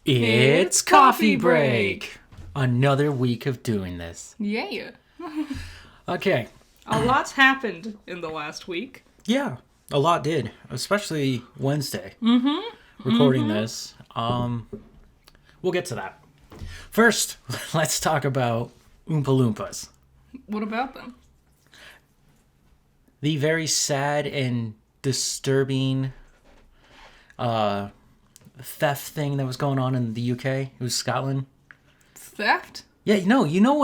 It's coffee break. Another week of doing this. Yeah. Okay. A lot's happened in the last week. Yeah, a lot did, especially Wednesday. Recording this. We'll get to that. First, let's talk about Oompa Loompas. What about them? The very sad and disturbing theft thing that was going on in the UK. It was Scotland. Theft? Yeah, no, you know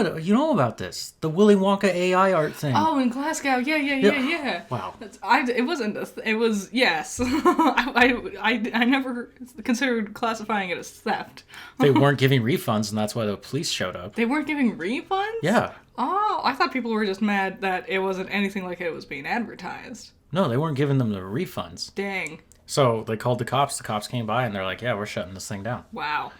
about this. The Willy Wonka AI art thing. Oh, in Glasgow. Yeah. Wow. It wasn't it was, yes. I never considered classifying it as theft. They weren't giving refunds, and that's why the police showed up. They weren't giving refunds? Yeah. Oh, I thought people were just mad that it wasn't anything like it was being advertised. No, they weren't giving them the refunds. Dang. So they called the cops. The cops came by, and they're like, yeah, we're shutting this thing down. Wow.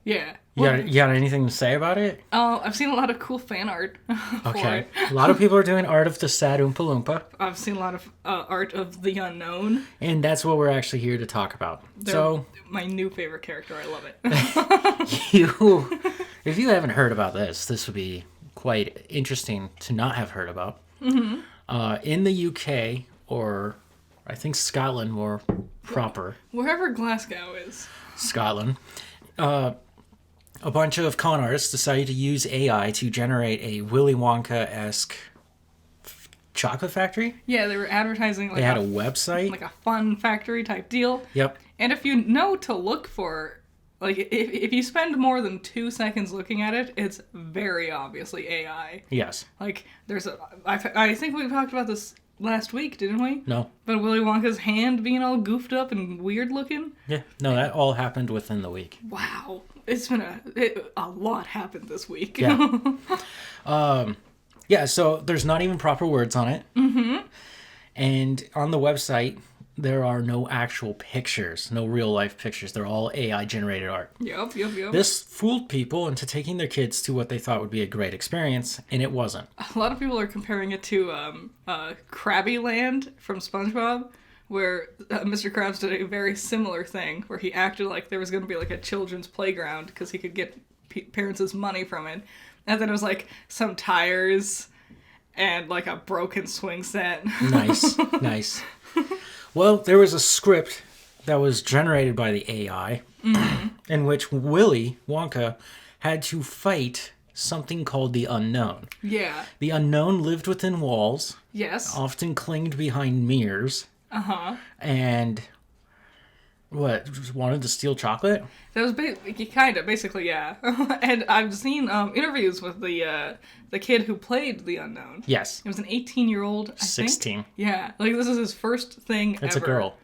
Yeah. You got anything to say about it? Oh, I've seen a lot of cool fan art for Okay. it. A lot of people are doing art of the sad Oompa Loompa. I've seen a lot of art of the unknown. And that's what we're actually here to talk about. They're my new favorite character. I love it. If you haven't heard about this would be quite interesting to not have heard about. In the UK, or I think Scotland more proper. Wherever Glasgow is. Scotland. A bunch of con artists decided to use AI to generate a Willy Wonka-esque chocolate factory. Yeah, they were advertising like they had a website. Like a fun factory type deal. Yep. And if you know to look for, like, if you spend more than 2 seconds looking at it, it's very obviously AI. Yes. Like, I think we talked about this last week, didn't we? No. But Willy Wonka's hand being all goofed up and weird looking? Yeah. No, that all happened within the week. Wow. It's been a lot happened this week. Yeah. Yeah, so there's not even proper words on it. And on the website, there are no actual pictures, no real life pictures. They're all AI generated art. Yep. This fooled people into taking their kids to what they thought would be a great experience, and it wasn't. A lot of people are comparing it to Krabby Land from SpongeBob, where Mr. Krabs did a very similar thing, where he acted like there was going to be like a children's playground because he could get parents' money from it. And then it was like some tires and like a broken swing set. Nice. Well, there was a script that was generated by the AI in which Willy Wonka had to fight something called the unknown. Yeah. The unknown lived within walls. Yes. Often clinged behind mirrors. And what, just wanted to steal chocolate? That was basically, yeah. And I've seen interviews with the kid who played the unknown. Yes. It was an 18-year-old, I 16. think. Yeah. Like, this is his first thing ever. It's a girl.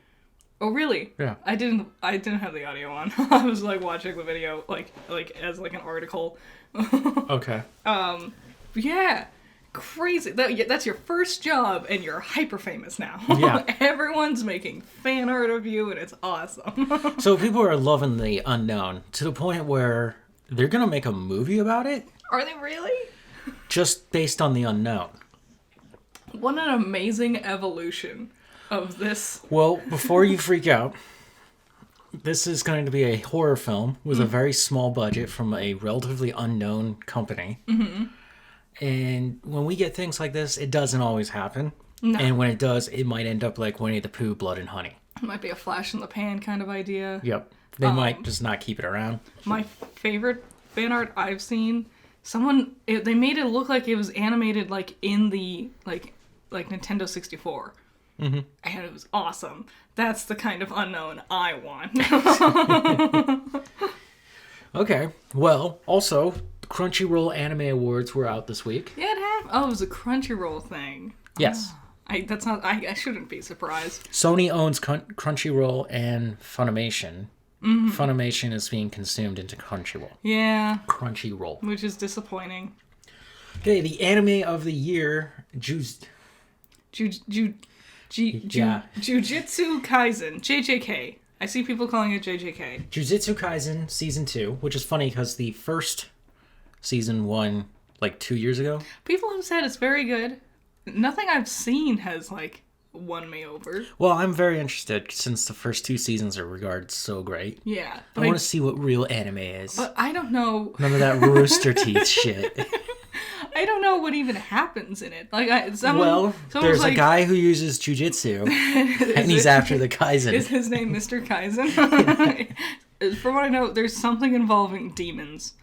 Oh, really? Yeah. I didn't have the audio on. I was, like, watching the video, like as, like, an article. Okay. Yeah. Crazy. That's your first job, and you're hyper famous now. Yeah. Everyone's making fan art of you, and it's awesome. So people are loving the unknown to the point where they're going to make a movie about it. Are they really? Just based on the unknown. What an amazing evolution of this. Well, before you freak out, this is going to be a horror film with a very small budget from a relatively unknown company. And when we get things like this, it doesn't always happen. No. And when it does, it might end up like Winnie the Pooh, Blood and Honey. It might be a flash in the pan kind of idea. Yep. They might just not keep it around. My favorite fan art I've seen, they made it look like it was animated like in the like Nintendo 64. And it was awesome. That's the kind of unknown I want. Okay. Well, also, Crunchyroll Anime Awards were out this week. Yeah, it happened. Oh, it was a Crunchyroll thing. Yes. I shouldn't be surprised. Sony owns Crunchyroll and Funimation. Funimation is being consumed into Crunchyroll. Yeah. Crunchyroll. Which is disappointing. Okay, the anime of the year, Jujutsu Kaisen, JJK. I see people calling it JJK. Jujutsu Kaisen Season 2, which is funny because the first season won like 2 years ago. People have said it's very good. Nothing I've seen has like won me over. Well, I'm very interested since the first 2 seasons are regarded so great. Yeah. I want to see what real anime is. But I don't know. None of that Rooster Teeth shit. I don't know what even happens in it. Like, There's like, a guy who uses jujitsu, and he's after the Kaizen. Is his name Mr. Kaizen? From what I know, there's something involving demons.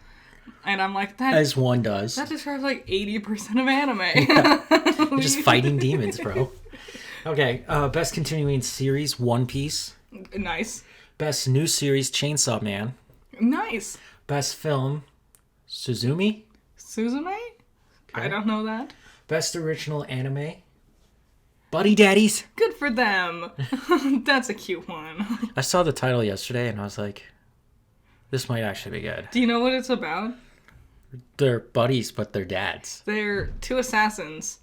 And I'm like, that... As one does. That describes like 80% of anime. You're just fighting demons, bro. Okay, best continuing series, One Piece. Nice. Best new series, Chainsaw Man. Nice. Best film, Suzume. Suzume? Okay. I don't know that. Best original anime, Buddy Daddies. Good for them. That's a cute one. I saw the title yesterday and I was like, this might actually be good. Do you know what it's about? They're buddies, but they're dads. They're 2 assassins.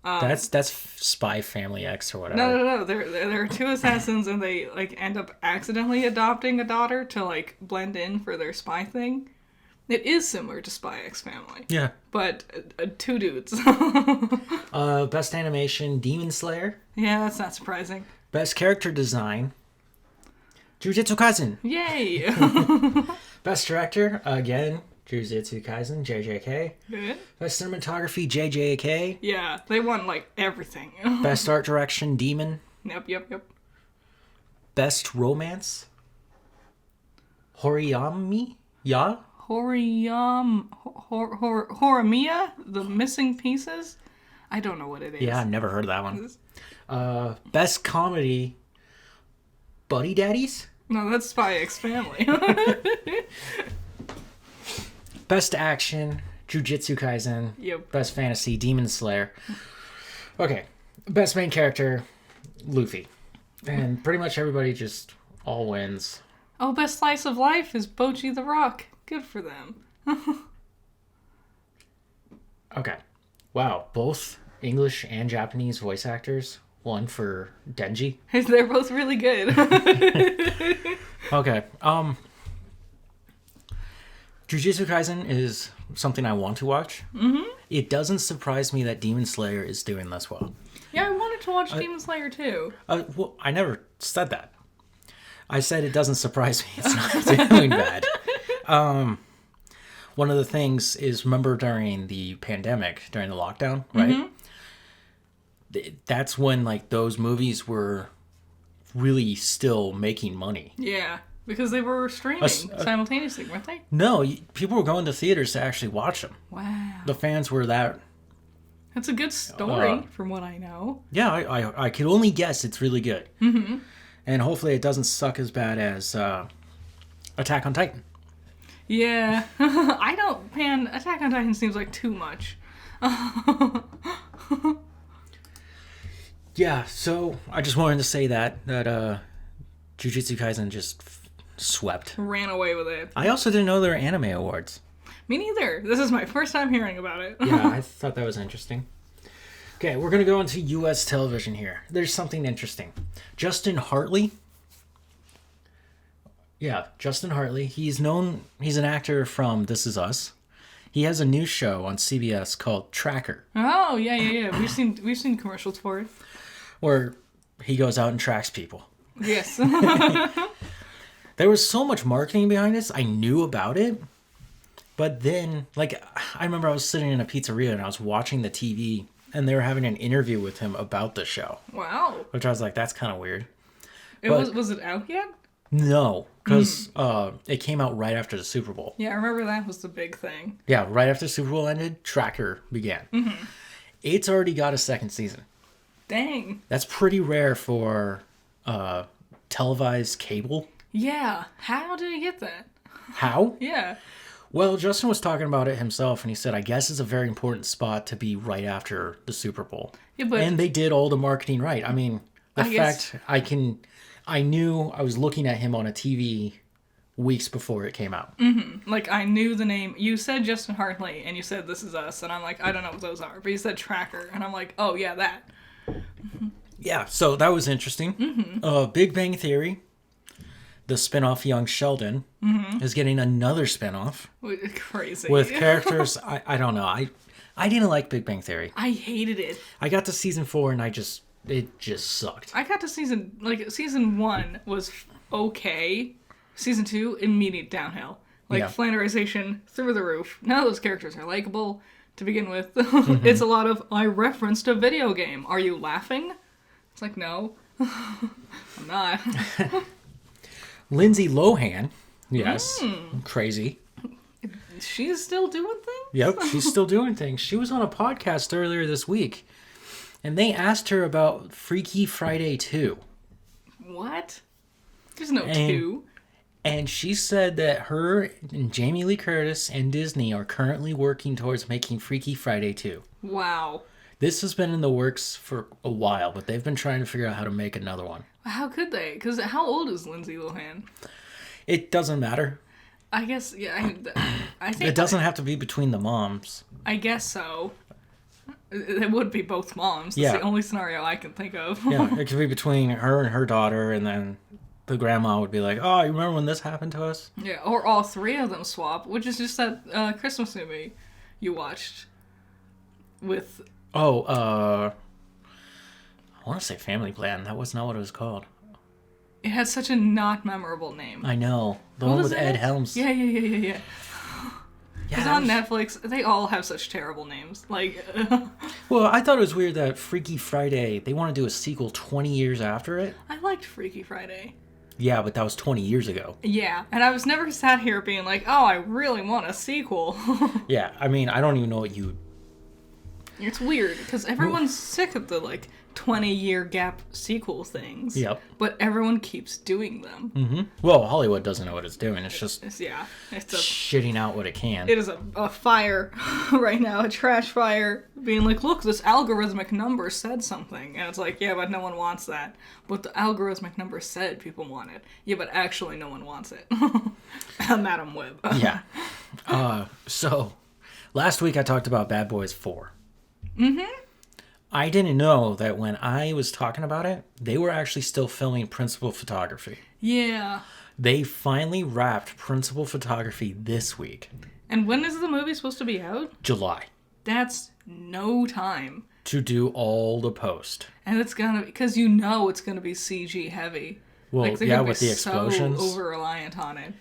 That's Spy Family X or whatever. No. They're 2 assassins, and they like end up accidentally adopting a daughter to like blend in for their spy thing. It is similar to Spy X Family. Yeah. But 2 dudes. Best animation, Demon Slayer. Yeah, that's not surprising. Best character design, Jujutsu Kaisen. Yay! Best director, again, Jujutsu Kaisen, JJK. Good. Best cinematography, JJK. Yeah, they won like everything. Best art direction, Demon. Yep. Best romance, Horiyami? Ya? Horimiya? The Missing Pieces? I don't know what it is. Yeah, I've never heard of that one. Best comedy, Buddy Daddies? No, that's Spy X Family. Best action, Jujutsu Kaisen. Yep. Best fantasy, Demon Slayer. Okay. Best main character, Luffy. And pretty much everybody just all wins. Oh, best slice of life is Bochi the Rock. Good for them. Okay. Wow. Both English and Japanese voice actors. One for Denji. They're both really good. Okay. Jujutsu Kaisen is something I want to watch. Mm-hmm. It doesn't surprise me that Demon Slayer is doing this well. Yeah, I wanted to watch Demon Slayer too. Well, I never said that. I said it doesn't surprise me. It's not doing bad. One of the things is, remember during the pandemic, during the lockdown, right? Mm-hmm. That's when like those movies were really still making money. Yeah, because they were streaming simultaneously, weren't they? No, people were going to theaters to actually watch them. Wow. The fans were that... That's a good story, from what I know. Yeah, I could only guess it's really good. Mm-hmm. And hopefully it doesn't suck as bad as Attack on Titan. Yeah. Attack on Titan seems like too much. Yeah, so I just wanted to say that Jujutsu Kaisen just swept. Ran away with it. I also didn't know there were anime awards. Me neither. This is my first time hearing about it. Yeah, I thought that was interesting. Okay, we're going to go into U.S. television here. There's something interesting. Justin Hartley. Yeah, Justin Hartley. He's an actor from This Is Us. He has a new show on CBS called Tracker. Oh, yeah. We've seen commercials for it. Where he goes out and tracks people. Yes. There was so much marketing behind this. I knew about it. But then, like, I remember I was sitting in a pizzeria and I was watching the TV and they were having an interview with him about the show. Wow. Which I was like, that's kind of weird. Was it out yet? No, because it came out right after the Super Bowl. Yeah, I remember that was the big thing. Yeah, right after the Super Bowl ended, Tracker began. Mm-hmm. It's already got a second season. Dang. That's pretty rare for televised cable. Yeah. How did he get that? How? Yeah. Well, Justin was talking about it himself, and he said, I guess it's a very important spot to be right after the Super Bowl. Yeah, but... And they did all the marketing right. I mean, I knew I was looking at him on a TV weeks before it came out. Mm-hmm. Like, I knew the name. You said Justin Hartley, and you said This Is Us, and I'm like, I don't know what those are. But you said Tracker, and I'm like, oh, yeah, that. Mm-hmm. Yeah, so that was interesting. Mm-hmm. Big Bang Theory, the spinoff Young Sheldon, is getting another spinoff. Crazy. With characters, I don't know. I didn't like Big Bang Theory. I hated it. I got to season 4 and I it just sucked. I got to season 1 was okay. Season 2, immediate downhill. Flanderization through the roof. None of those characters are likable to begin with. It's a lot of, I referenced a video game. Are you laughing? It's like, no. I'm not. Lindsay Lohan. Yes. Crazy. She's still doing things? Yep, she's still doing things. She was on a podcast earlier this week, and they asked her about Freaky Friday 2. What? There's no 2. And she said that her and Jamie Lee Curtis and Disney are currently working towards making Freaky Friday 2. Wow. This has been in the works for a while, but they've been trying to figure out how to make another one. How could they? Because how old is Lindsay Lohan? It doesn't matter. I guess, yeah. I think it doesn't have to be between the moms. I guess so. It would be both moms. That's the only scenario I can think of. Yeah, it could be between her and her daughter, and then the grandma would be like, oh, you remember when this happened to us? Yeah, or all three of them swap, which is just that Christmas movie you watched with... Oh, I want to say Family Plan. That was not what it was called. It had such a not memorable name. I know. The one with Ed Helms. Yeah. It's on Netflix. They all have such terrible names. Well, I thought it was weird that Freaky Friday, they want to do a sequel 20 years after it. I liked Freaky Friday. Yeah, but that was 20 years ago. Yeah, and I was never sat here being like, oh, I really want a sequel. Yeah, I mean, I don't even know what you... It's weird, because everyone's sick of the, 20-year gap sequel things. Yep. But everyone keeps doing them. Mm-hmm. Well, Hollywood doesn't know what it's doing. It's just it's shitting out what it can. It is a fire right now, a trash fire, being like, look, this algorithmic number said something. And it's like, yeah, but no one wants that. But the algorithmic number said people want it. Yeah, but actually no one wants it. Madam Web. Yeah. So, last week I talked about Bad Boys 4. Mm-hmm. I didn't know that when I was talking about it, they were actually still filming principal photography. Yeah. They finally wrapped principal photography this week. And when is the movie supposed to be out? July. That's no time. To do all the post. And it's gonna, because it's gonna be CG heavy. Well, with the explosions. So over-reliant on it.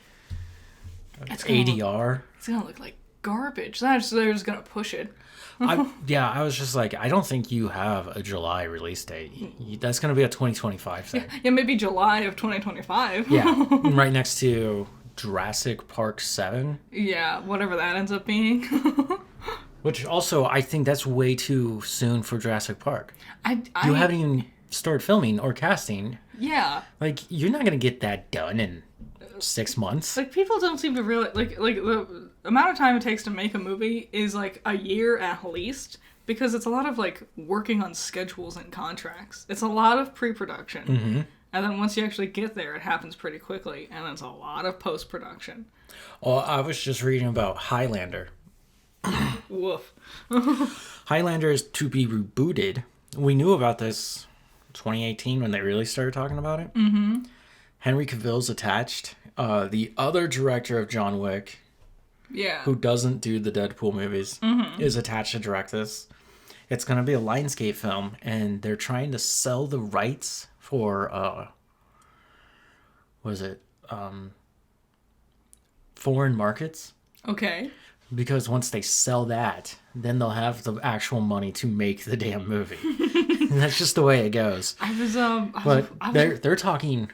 It's ADR. It's gonna look like garbage. They're just gonna push it. I was just like, I don't think you have a July release date. That's going to be a 2025 thing. Yeah, maybe July of 2025. Yeah, right next to Jurassic Park 7. Yeah, whatever that ends up being. Which also, I think that's way too soon for Jurassic Park. You haven't even started filming or casting. Yeah. You're not going to get that done in 6 months. People don't seem to realize, the amount of time it takes to make a movie is, a year at least, because it's a lot of, working on schedules and contracts. It's a lot of pre-production. Mm-hmm. And then once you actually get there, it happens pretty quickly, and it's a lot of post-production. Well, I was just reading about Highlander. Woof. Highlander is to be rebooted. We knew about this 2018 when they really started talking about it. Mm-hmm. Henry Cavill's attached. The other director of John Wick, who doesn't do the Deadpool movies, is attached to direct this. It's going to be a Lionsgate film, and they're trying to sell the rights for, foreign markets. Okay. Because once they sell that, then they'll have the actual money to make the damn movie. And that's just the way it goes. They're talking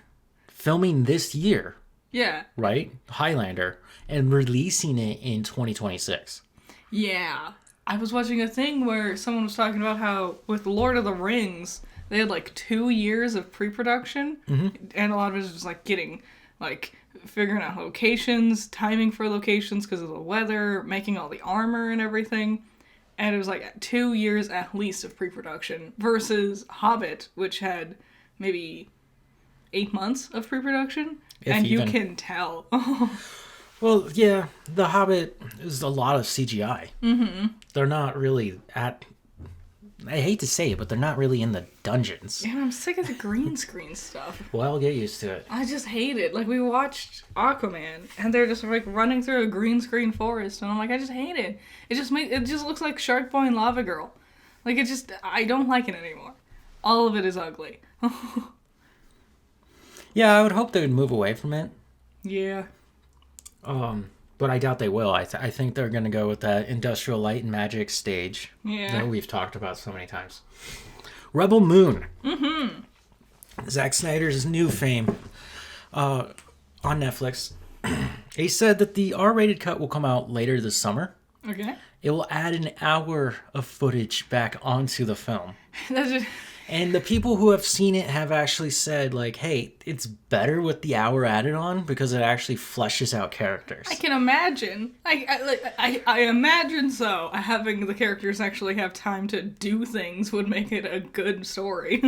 filming this year. Yeah. Right? Highlander. And releasing it in 2026. Yeah. I was watching a thing where someone was talking about how with Lord of the Rings, they had 2 years of pre-production. Mm-hmm. And a lot of it was just getting, figuring out locations, timing for locations because of the weather, making all the armor and everything. And it was 2 years at least of pre-production versus Hobbit, which had maybe 8 months of pre-production. And even. You can tell. Well, yeah, The Hobbit is a lot of CGI. Mm-hmm. They're not really at... I hate to say it, but they're not really in the dungeons. Yeah, I'm sick of the green screen stuff. Well, I'll get used to it. I just hate it. We watched Aquaman, and they're just running through a green screen forest, and I'm I just hate it. It just looks like Shark Boy and Lava Girl. I don't like it anymore. all of it is ugly. Yeah, I would hope they would move away from it. Yeah. But I doubt they will. I think they're going to go with that industrial light and magic stage that we've talked about so many times. Rebel Moon. Mm-hmm. Zack Snyder's new fame on Netflix. He said that the R-rated cut will come out later this summer. Okay. It will add an hour of footage back onto the film. And the people who have seen it have actually said, like, hey, it's better with the hour added on because it actually fleshes out characters. I can imagine. I imagine so. Having the characters actually have time to do things would make it a good story.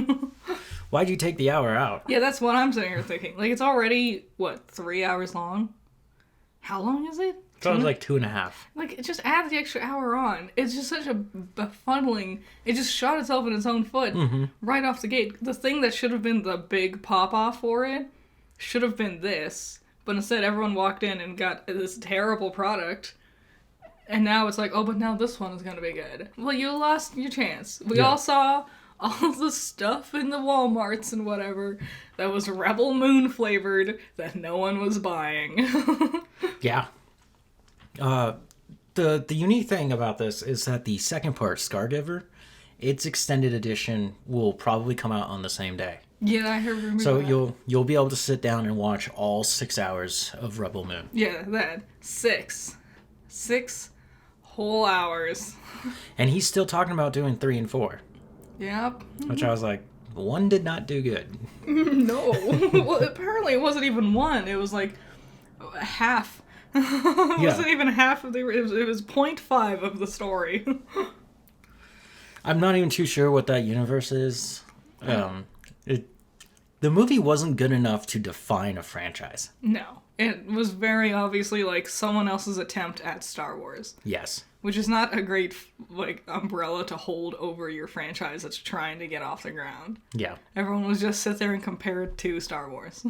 Why'd you take the hour out? Yeah, that's what I'm sitting here thinking. Like, it's already, 3 hours long? How long is it? So it was like 2.5. Like, just add the extra hour on. It's just such a befuddling... It just shot itself in its own foot right off the gate. The thing that should have been the big pop-off for it should have been this. But instead, everyone walked in and got this terrible product. And now it's like, oh, but now this one is going to be good. Well, you lost your chance. We all saw all the stuff in the Walmarts and whatever that was Rebel Moon flavored that no one was buying. Yeah. The unique thing about this is that the second part, Scargiver, its extended edition will probably come out on the same day. Yeah, I heard rumors. So of that. you'll be able to sit down and watch all 6 hours of Rebel Moon. Yeah, that 6 whole hours. And he's still talking about doing 3 and 4. Yep. Which I was like, 1 did not do good. No. Well, apparently it wasn't even 1. It was like half. It wasn't even half of the... It was 0.5 of the story. I'm not even too sure what that universe is. The movie wasn't good enough to define a franchise. No. It was very obviously like someone else's attempt at Star Wars. Yes. Which is not a great, umbrella to hold over your franchise that's trying to get off the ground. Yeah. Everyone was just sit there and compare it to Star Wars.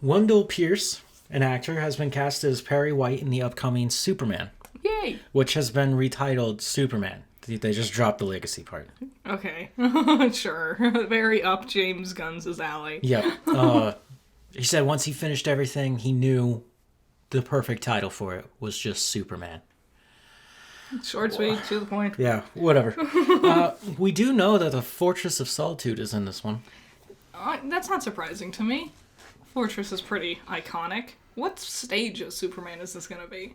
Wendell Pierce, an actor, has been cast as Perry White in the upcoming Superman. Yay! Which has been retitled Superman. They just dropped the legacy part. Okay. Sure. Very up James Gunn's alley. Yep. He said once he finished everything, he knew the perfect title for it was just Superman. Short, sweet, to the point. Yeah, whatever. We do know that the Fortress of Solitude is in this one. That's not surprising to me. Fortress is pretty iconic. What stage of Superman is this going to be?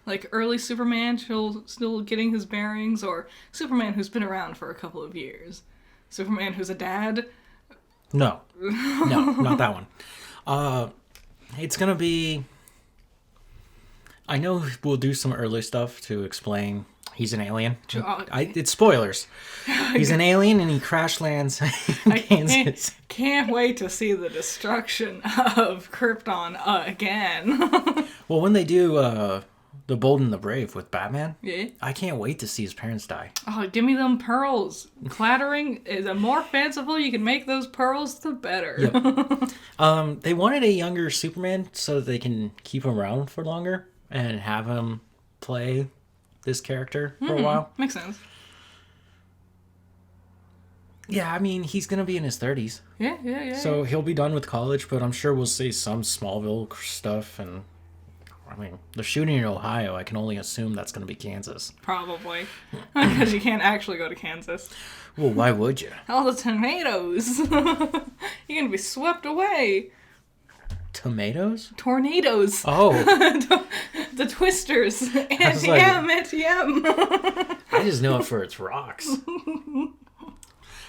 Like early Superman, still getting his bearings, or Superman who's been around for a couple of years? Superman who's a dad? No, not that one. It's going to be... I know we'll do some early stuff to explain he's an alien. It's spoilers. He's an alien and he crash lands in Kansas. Can't wait to see the destruction of Krypton again. Well, when they do The Bold and the Brave with Batman, yeah, I can't wait to see his parents die. Oh, give me them pearls. Clattering, the more fanciful you can make those pearls, the better. Yep. They wanted a younger Superman so that they can keep him around for longer and have him play this character for a while. Makes sense. Yeah, I mean, he's going to be in his 30s. Yeah. So he'll be done with college, but I'm sure we'll see some Smallville stuff. And, I mean, they're shooting in Ohio. I can only assume that's going to be Kansas. Probably. Because you can't actually go to Kansas. Well, why would you? All the tomatoes. You're going to be swept away. Tomatoes? Tornadoes. Oh. The twisters. ATM. I just know it for its rocks.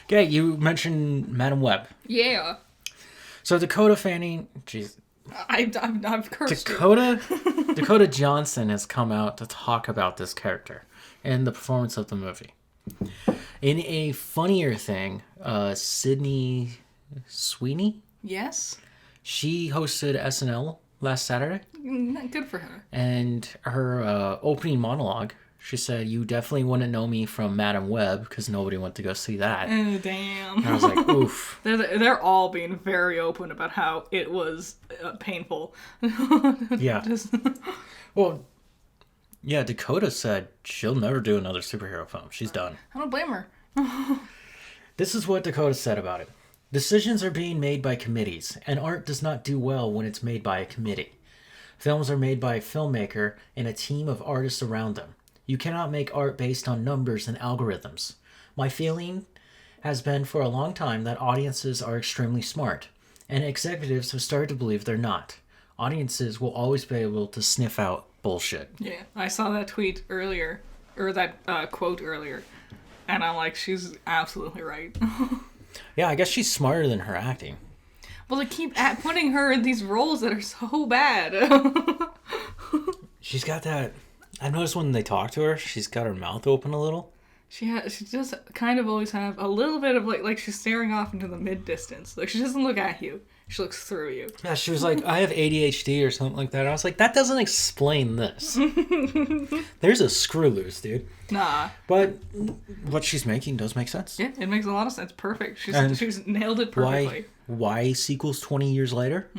Okay, you mentioned Madam Web. Yeah. So Dakota Fanning... Jeez. I've cursed Dakota Johnson has come out to talk about this character and the performance of the movie. In a funnier thing, Sydney Sweeney? Yes. She hosted SNL last Saturday. Good for her. And her opening monologue, she said, "You definitely wouldn't know me from Madam Web because nobody went to go see that." Oh, damn. And I was like, oof. They're all being very open about how it was painful. Yeah. Well, yeah, Dakota said she'll never do another superhero film. She's done. I don't blame her. This is what Dakota said about it. Decisions are being made by committees, and art does not do well when it's made by a committee. Films are made by a filmmaker and a team of artists around them. You cannot make art based on numbers and algorithms. My feeling has been for a long time that audiences are extremely smart, and executives have started to believe they're not. Audiences will always be able to sniff out bullshit. Yeah, I saw that tweet earlier, or that quote earlier, and I'm like, she's absolutely right. Yeah, I guess she's smarter than her acting. Well, they keep putting her in these roles that are so bad. She's got that... I've noticed when they talk to her, she's got her mouth open a little. She does kind of always have a little bit of like she's staring off into the mid-distance. Like, she doesn't look at you. She looks through you. Yeah, she was like, I have ADHD or something like that. I was like, that doesn't explain this. There's a screw loose, dude. Nah. But what she's making does make sense. Yeah, it makes a lot of sense. Perfect. She's nailed it perfectly. Why sequels 20 years later?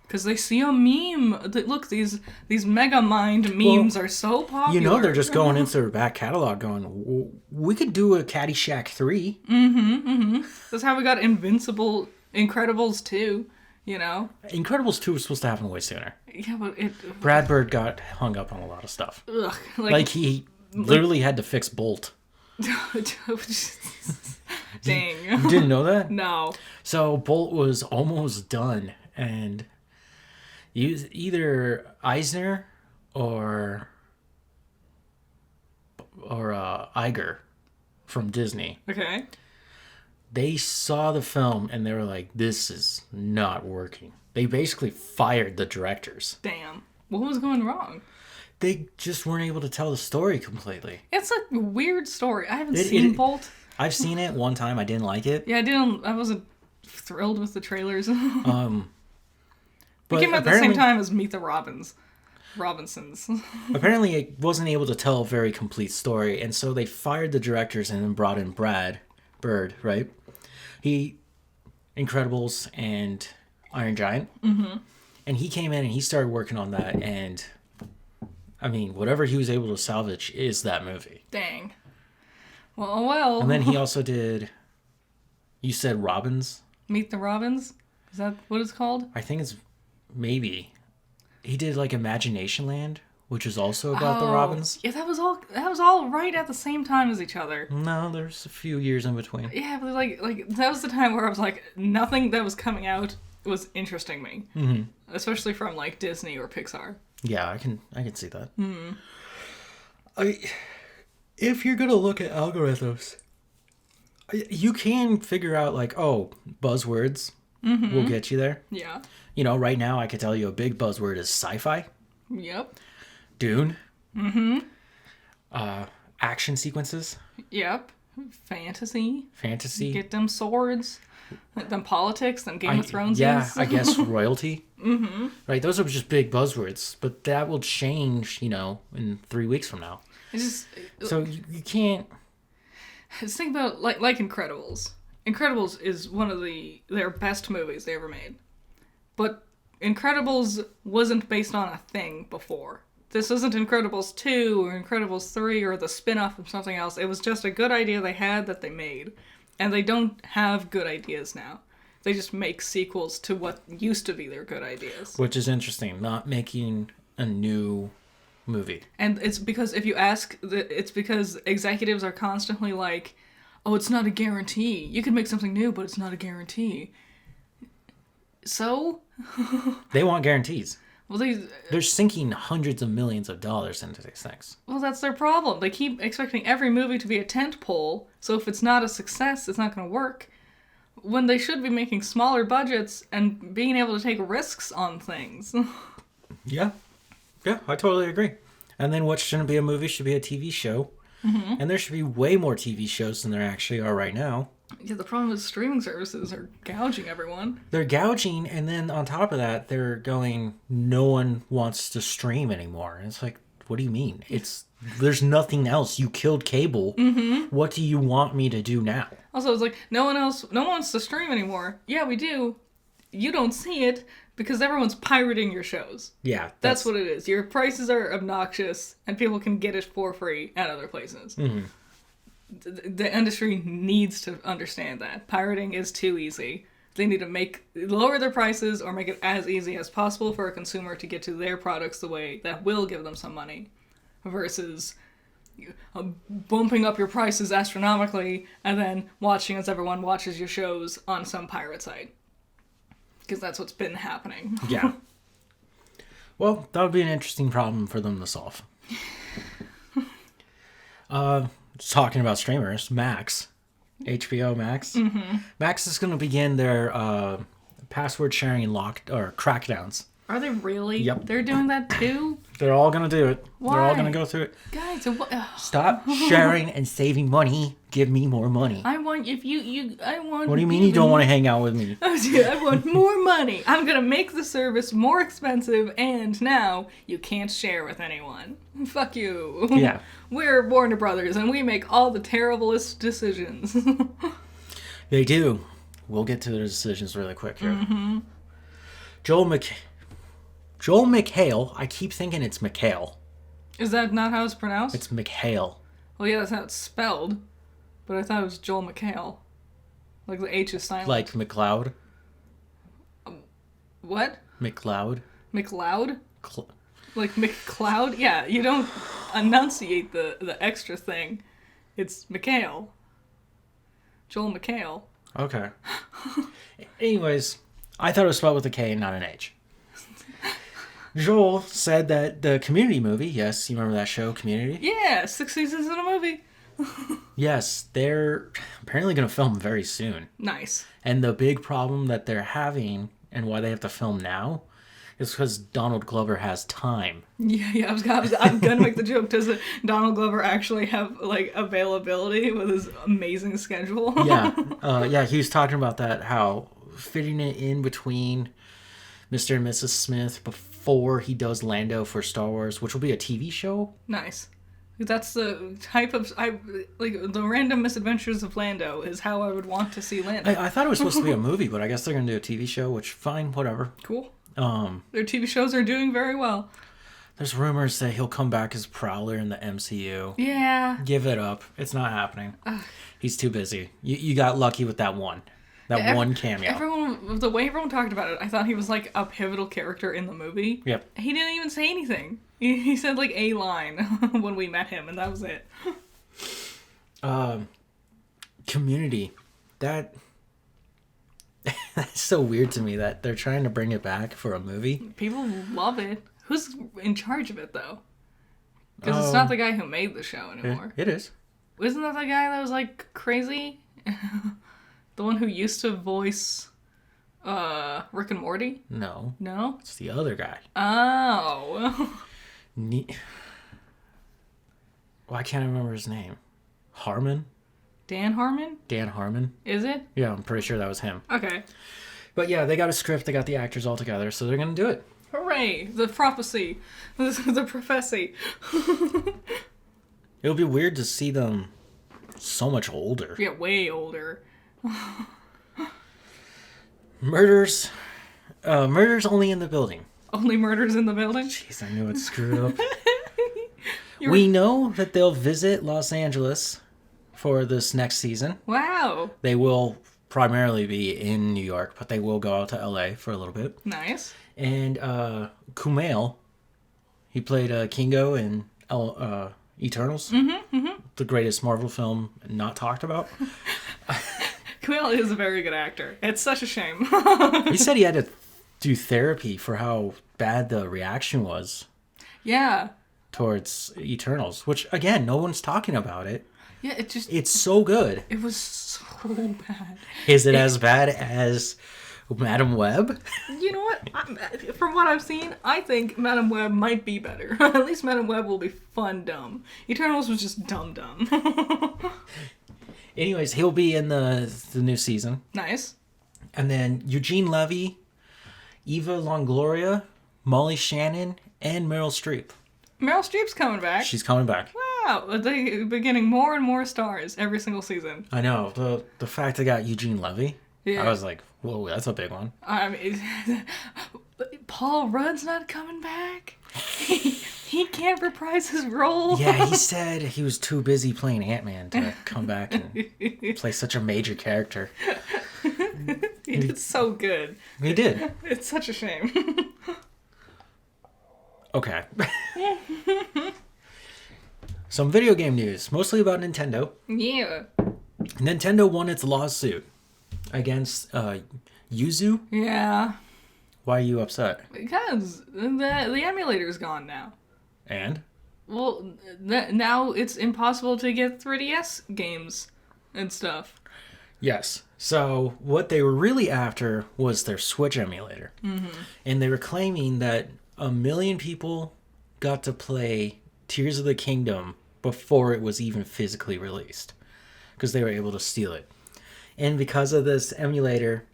Because they see a meme. Look, these mega mind memes are so popular. You know they're just going into their back catalog going, we could do a Caddyshack 3. That's how we got Incredibles 2, you know? Incredibles 2 was supposed to happen way sooner. Yeah, but Brad Bird got hung up on a lot of stuff. Ugh, like he literally had to fix Bolt. Dang. You didn't know that? No. So Bolt was almost done, and either Eisner or Iger from Disney. Okay. They saw the film and they were like, this is not working. They basically fired the directors. Damn. What was going wrong? They just weren't able to tell the story completely. It's a weird story. I haven't seen Bolt. I've seen it one time. I didn't like it. Yeah, I wasn't thrilled with the trailers. But it came out at the same time as Meet the Robinsons. Apparently it wasn't able to tell a very complete story, and so they fired the directors and then brought in Brad Bird, right? Incredibles and Iron Giant. And he came in and he started working on that, and I mean, whatever he was able to salvage is that movie. Dang. Well. And then he also did, you said Robins? Meet the Robins? Is that what it's called? I think it's maybe. He did like Imagination Land, which is also about the Robins. Yeah, that was all right at the same time as each other. No, there's a few years in between. Yeah, but like that was the time where I was like, nothing that was coming out was interesting me. Especially from like Disney or Pixar. Yeah, I can see that. If you're gonna look at algorithms, you can figure out like, oh, buzzwords will get you there. Yeah. You know, right now I could tell you a big buzzword is sci-fi. Yep. Dune. Action sequences. Yep. Fantasy. Fantasy. Get them swords. Them politics. Them Game of Thrones. Yeah, I guess royalty. Right, those are just big buzzwords, but that will change, you know, in 3 weeks from now. So you can't. Just think about like Incredibles. Incredibles is one of their best movies they ever made. But Incredibles wasn't based on a thing before. This isn't Incredibles 2 or Incredibles 3 or the spin-off of something else. It was just a good idea they had that they made. And they don't have good ideas now. They just make sequels to what used to be their good ideas. Which is interesting, not making a new movie. And it's because if you ask, it's because executives are constantly like, oh, it's not a guarantee. You can make something new, but it's not a guarantee. So? They want guarantees. Well, they're sinking hundreds of millions of dollars into these things. Well, that's their problem. They keep expecting every movie to be a tentpole, so if it's not a success, it's not going to work. When they should be making smaller budgets and being able to take risks on things. Yeah, I totally agree. And then what shouldn't be a movie should be a TV show. And there should be way more TV shows than there actually are right now. Yeah, the problem is streaming services are gouging everyone. They're gouging, and then on top of that, they're going, no one wants to stream anymore. And it's like, what do you mean? There's nothing else. You killed cable. What do you want me to do now? Also, it's like, no one wants to stream anymore. Yeah, we do. You don't see it because everyone's pirating your shows. Yeah. That's what it is. Your prices are obnoxious, and people can get it for free at other places. the industry needs to understand that pirating is too easy. They need to lower their prices or make it as easy as possible for a consumer to get to their products the way that will give them some money, versus bumping up your prices astronomically and then watching as everyone watches your shows on some pirate site. Because that's what's been happening. Yeah. Well, that would be an interesting problem for them to solve. Talking about streamers, Max. HBO Max. Mm-hmm. Max is going to begin their password sharing crackdowns. Are they really? Yep. They're doing that too? They're all going to do it. Why? They're all going to go through it. Guys, Stop sharing and saving money. Give me more money. I want, I want... What do you mean you don't want to hang out with me? I want more money. I'm going to make the service more expensive, and now you can't share with anyone. Fuck you. Yeah. We're Warner Brothers, and we make all the terriblest decisions. They do. We'll get to the decisions really quick here. Mm-hmm. Joel McHale. I keep thinking it's McHale. Is that not how it's pronounced? It's McHale. Well, yeah, that's how it's spelled. But I thought it was Joel McHale. Like the H is silent. Like McLeod? What? McLeod? McLeod? Like McCloud? Yeah, you don't enunciate the extra thing. It's McHale. Joel McHale. Okay. Anyways, I thought it was spelled with a K and not an H. Joel said that the Community movie, yes, you remember that show, Community? Yeah, 6 seasons in a movie. Yes, they're apparently going to film very soon. Nice. And the big problem that they're having and why they have to film now is because Donald Glover has time. Yeah, I'm going to make the joke. Does Donald Glover actually have, like, availability with his amazing schedule? Yeah, he was talking about that, how fitting it in between Mr. and Mrs. Smith before he does Lando for Star Wars, which will be a TV show. Nice. That's the type of... the random misadventures of Lando is how I would want to see Lando. I thought it was supposed to be a movie, but I guess they're going to do a TV show, which, fine, whatever. Cool. Their TV shows are doing very well. There's rumors that he'll come back as Prowler in the MCU. Yeah. Give it up. It's not happening. He's too busy. You got lucky with that one. One cameo. The way everyone talked about it, I thought he was like a pivotal character in the movie. Yep. He didn't even say anything. He said like a line when we met him, and that was it. Community. That's so weird to me that they're trying to bring it back for a movie. People love it. Who's in charge of it, though? Because it's not the guy who made the show anymore. It is. Isn't that the guy that was like crazy? The one who used to voice Rick and Morty? No. No? It's the other guy. Oh. Why can't I remember his name? Harmon? Dan Harmon? Dan Harmon. Is it? Yeah, I'm pretty sure that was him. Okay. But yeah, they got a script, they got the actors all together, so they're going to do it. Hooray! The prophecy. The prophecy. It'll be weird to see them so much older. Yeah, way older. Murders only in the building. Only murders in the building? Jeez, I knew it screwed up. We know that they'll visit Los Angeles for this next season. Wow. They will primarily be in New York, but they will go out to LA for a little bit. Nice. And Kumail, he played Kingo in Eternals. The greatest Marvel film not talked about. Kumail is a very good actor. It's such a shame. He said he had to do therapy for how bad the reaction was. Yeah. Towards Eternals, which, again, no one's talking about it. Yeah, it's so good. It was so bad. Is it as bad as Madam Web? You know what? From what I've seen, I think Madam Web might be better. At least Madam Web will be fun dumb. Eternals was just dumb. Anyways, he'll be in the new season. Nice. And then Eugene Levy, Eva Longoria, Molly Shannon, and Meryl Streep. Meryl Streep's coming back. She's coming back. Wow. They're getting more and more stars every single season. I know. The fact they got Eugene Levy, yeah. I was like, whoa, that's a big one. I mean, Paul Rudd's not coming back? He can't reprise his role. Yeah, he said he was too busy playing Ant-Man to come back and play such a major character. He did so good. He did. It's such a shame. Okay. Some video game news, mostly about Nintendo. Yeah. Nintendo won its lawsuit against Yuzu. Yeah. Why are you upset? Because the emulator's gone now. And? Well, now it's impossible to get 3DS games and stuff. Yes. So what they were really after was their Switch emulator. Mm-hmm. And they were claiming that 1 million people got to play Tears of the Kingdom before it was even physically released. Because they were able to steal it. And because of this emulator,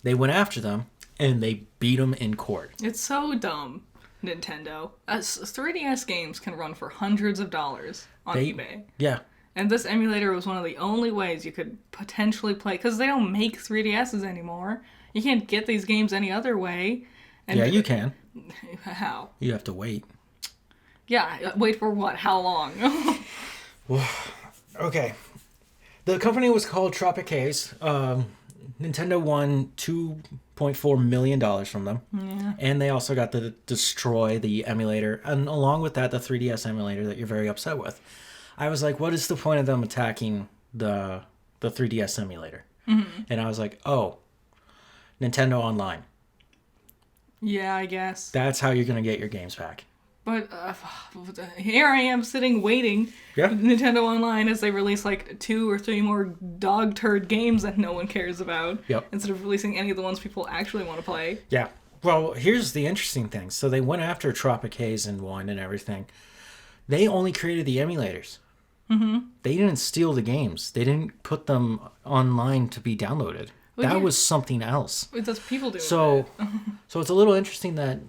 they went after them and they beat them in court. It's so dumb, Nintendo. 3DS games can run for hundreds of dollars on eBay. Yeah. And this emulator was one of the only ways you could potentially play, because they don't make 3DSs anymore. You can't get these games any other way. And yeah, you can. How? You have to wait. Yeah, wait for what? How long? Okay. The company was called Tropic Haze. Nintendo won $2.4 million from them. Yeah. And they also got to destroy the emulator. And along with that, the 3DS emulator that you're very upset with. I was like, what is the point of them attacking the 3DS emulator? Mm-hmm. And I was like, oh, Nintendo Online. Yeah, I guess. That's how you're going to get your games back. But here I am sitting waiting for Nintendo Online as they release like 2 or 3 more dog turd games that no one cares about. Yep. Instead of releasing any of the ones people actually want to play. Yeah. Well, here's the interesting thing. So they went after Tropic Haze and won and everything. They only created the emulators. Mm-hmm. They didn't steal the games. They didn't put them online to be downloaded. Well, that was something else. That's people doing so it's a little interesting that...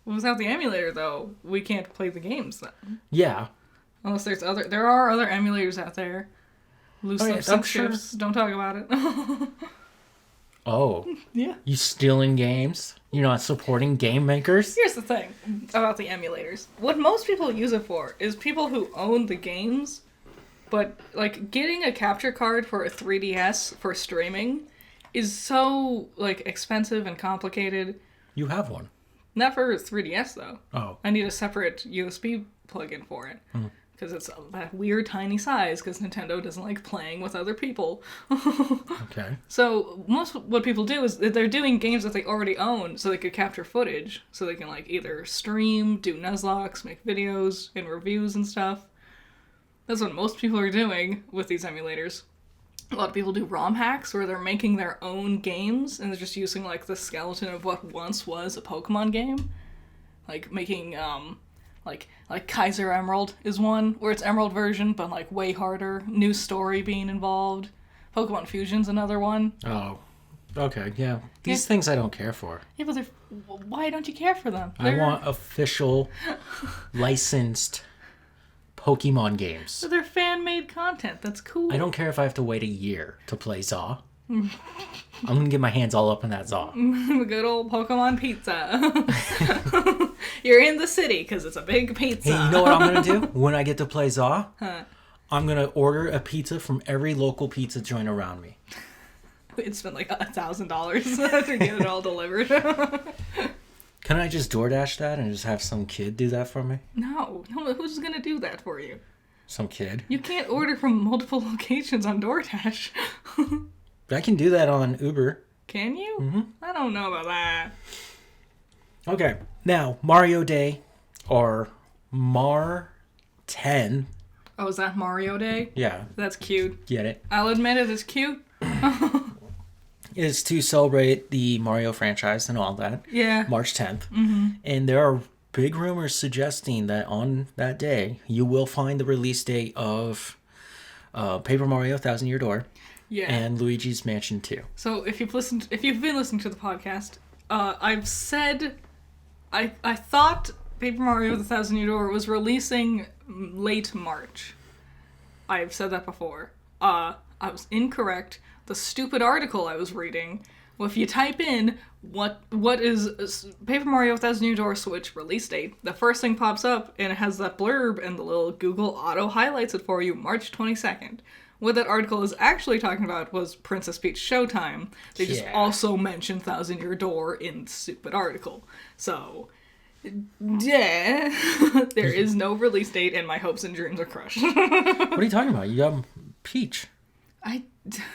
Without the emulator, though, we can't play the games then. Yeah. Unless there are other emulators out there. Loose lips and ships. Don't talk about it. Oh. Yeah. You stealing games? You're not supporting game makers? Here's the thing about the emulators. What most people use it for is people who own the games, but like getting a capture card for a 3DS for streaming is so like expensive and complicated. You have one. Not for 3DS though. Oh. I need a separate USB plug-in for it. Because it's that weird tiny size, because Nintendo doesn't like playing with other people. Okay. So most what people do is they're doing games that they already own, so they could capture footage, so they can like either stream, do Nuzlocks, make videos and reviews and stuff. That's what most people are doing with these emulators. A lot of people do ROM hacks where they're making their own games and they're just using like the skeleton of what once was a Pokemon game. Like making like Kaiser Emerald is one where it's Emerald version but like way harder, new story being involved. Pokemon Fusion's another one. Oh. Okay, yeah. These things I don't care for. Yeah, but why don't you care for them? I want official licensed Pokemon games. So they're fan-made content. That's cool. I don't care if I have to wait a year to play Zaw. I'm going to get my hands all up in that Zaw. Good old Pokemon pizza. You're in the city because it's a big pizza. Hey, you know what I'm going to do when I get to play Zaw? Huh. I'm going to order a pizza from every local pizza joint around me. It's spent like $1,000 to get it all delivered. Can I just DoorDash that and just have some kid do that for me? No, who's going to do that for you? Some kid. You can't order from multiple locations on DoorDash. I can do that on Uber. Can you? Mm-hmm. I don't know about that. Okay, now Mario Day, or Mar 10. Oh, is that Mario Day? Yeah. That's cute. Get it? I'll admit it is cute. Is to celebrate the Mario franchise and all that. Yeah. March 10th. Mm-hmm. And there are big rumors suggesting that on that day, you will find the release date of Paper Mario 1,000 Year Door. Yeah. And Luigi's Mansion 2. So if you've been listening to the podcast, I've said I thought Paper Mario the 1,000 Year Door was releasing late March. I've said that before. I was incorrect. The stupid article I was reading Well, if you type in what is Paper Mario Thousand Year Door Switch release date, the first thing pops up and it has that blurb and the little Google auto highlights it for you, March 22nd. What that article is actually talking about was Princess Peach Showtime. They just also mentioned Thousand Year Door in the stupid article. So, yeah, there is no release date and my hopes and dreams are crushed. What are you talking about? You got Peach. I